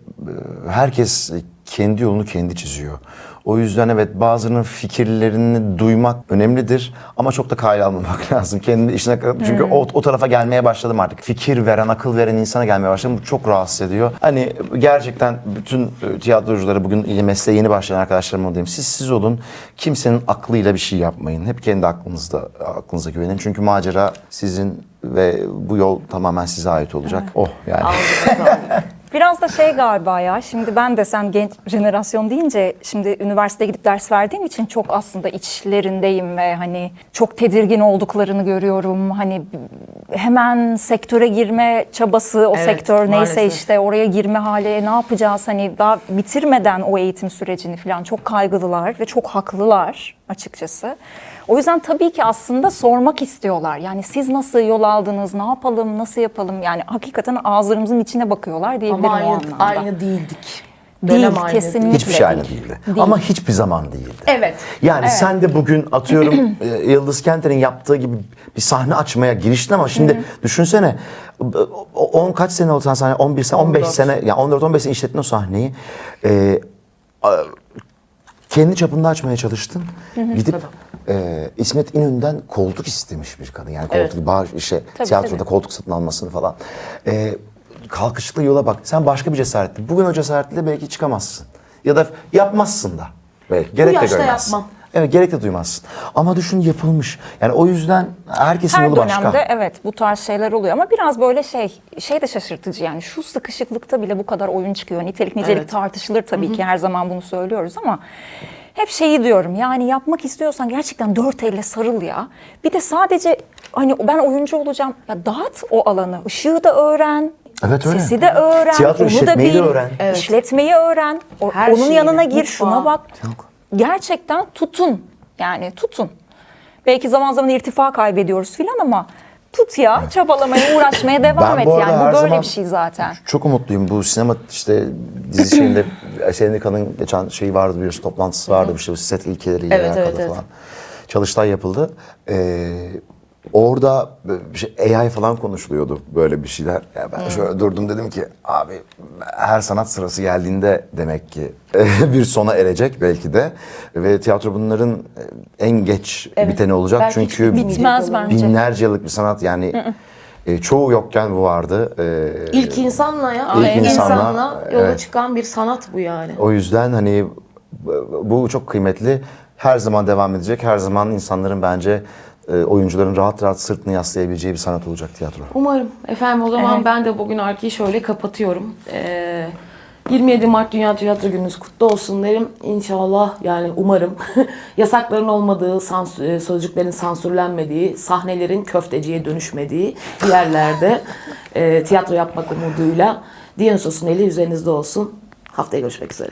herkes kendi yolunu kendi çiziyor. O yüzden evet bazılarının fikirlerini duymak önemlidir ama çok da kale almamak lazım. Kendi işine çünkü o tarafa gelmeye başladım artık. Fikir veren, akıl veren insana gelmeye başladım. Bu çok rahatsız ediyor. Hani gerçekten bütün tiyatroculara bugün mesleğe yeni başlayan arkadaşlarıma diyeyim. Siz olun. Kimsenin aklıyla bir şey yapmayın. Hep kendi aklınıza güvenin. Çünkü macera sizin ve bu yol tamamen size ait olacak. Oh yani. Biraz da şey galiba ya, şimdi ben de sen genç jenerasyon deyince şimdi üniversiteye gidip ders verdiğim için çok aslında içlerindeyim ve hani çok tedirgin olduklarını görüyorum. Hani hemen sektöre girme çabası, o Evet, sektör neyse maalesef. işte oraya girme hali, ne yapacağız hani daha bitirmeden o eğitim sürecini falan çok kaygılılar ve çok haklılar açıkçası. O yüzden tabii ki aslında sormak istiyorlar. Yani siz nasıl yol aldınız, ne yapalım, nasıl yapalım? Yani hakikaten ağızlarımızın içine bakıyorlar diyebilirim Ama o anlamda. aynı değildik. Değil, Dönem aynı kesinlikle. Hiçbir şey aynı değil. değildi. Değil. Ama hiçbir zaman değildi. Evet. Yani sen de bugün atıyorum Yıldız Kenter'in yaptığı gibi bir sahne açmaya giriştin ama şimdi düşünsene 10 kaç sene oldu sen sahne 11 sene 15 14. sene yani 14-15 sene işlettin o sahneyi. Kendi çapında açmaya çalıştın. Gidip İsmet İnönü'nden koltuk istemiş bir kadın. Yani koltuk Tabii, tiyatroda tabii. koltuk satın almasını falan. Kalkışıklı yola bak. Sen başka bir cesaretle. Bugün o cesaretle belki çıkamazsın. Ya da yapmazsın da. Belki. Gerek de yaşta görmezsin. yapmam. Evet gerek de duymazsın. Ama düşün yapılmış. Yani o yüzden herkesin Her yolu başka. dönemde evet bu tarz şeyler oluyor ama biraz böyle şey de şaşırtıcı yani şu sıkışıklıkta bile bu kadar oyun çıkıyor. Nitelik nicelik Evet. tartışılır tabii ki her zaman bunu söylüyoruz ama hep şeyi diyorum yani yapmak istiyorsan gerçekten dört elle sarıl ya. Bir de sadece hani ben oyuncu olacağım ya dağıt o alanı. Işığı da öğren. Evet, öyle. Sesi de öğren. Tiyatro onu da işletmeyi de bil. öğren. Evet. İşletmeyi öğren. Her Onun şeyini, yanına gir mutfağı. şuna bak. Gerçekten tutun. Yani tutun. Belki zaman zaman irtifa kaybediyoruz filan ama tut ya, çabalamaya, uğraşmaya devam Ben et. bu arada Yani her bu böyle zaman bir şey zaten. Çok umutluyum. Bu sinema işte dizi şeyinde Sendika'nın geçen şeyi vardı biliyorsun toplantısı vardı işte bu set ilkeleriyle Evet, alakalı evet, evet. falan. Çalıştay yapıldı. Orada AI falan konuşuluyordu böyle bir şeyler. Ya ben şöyle durdum dedim ki abi her sanat sırası geldiğinde demek ki bir sona erecek belki de ve tiyatro bunların en geç Evet. biteni olacak Belki çünkü hiç Bitmez bence. binlerce yıllık bir sanat yani çoğu yokken bu vardı. İlk insanla ya. İlk İlk insanla, insanla yola evet. çıkan bir sanat bu yani. O yüzden hani bu çok kıymetli. Her zaman devam edecek. Her zaman insanların bence oyuncuların rahat rahat sırtını yaslayabileceği bir sanat olacak tiyatro. Umarım. Efendim o zaman ben de bugün Arki'yi şöyle kapatıyorum. 27 Mart Dünya Tiyatro Gününüz kutlu olsun derim. İnşallah yani umarım yasakların olmadığı, sözcüklerin sansürlenmediği, sahnelerin köfteciye dönüşmediği yerlerde tiyatro yapmak umuduyla Dionysos'un eli üzerinizde olsun. Haftaya görüşmek üzere.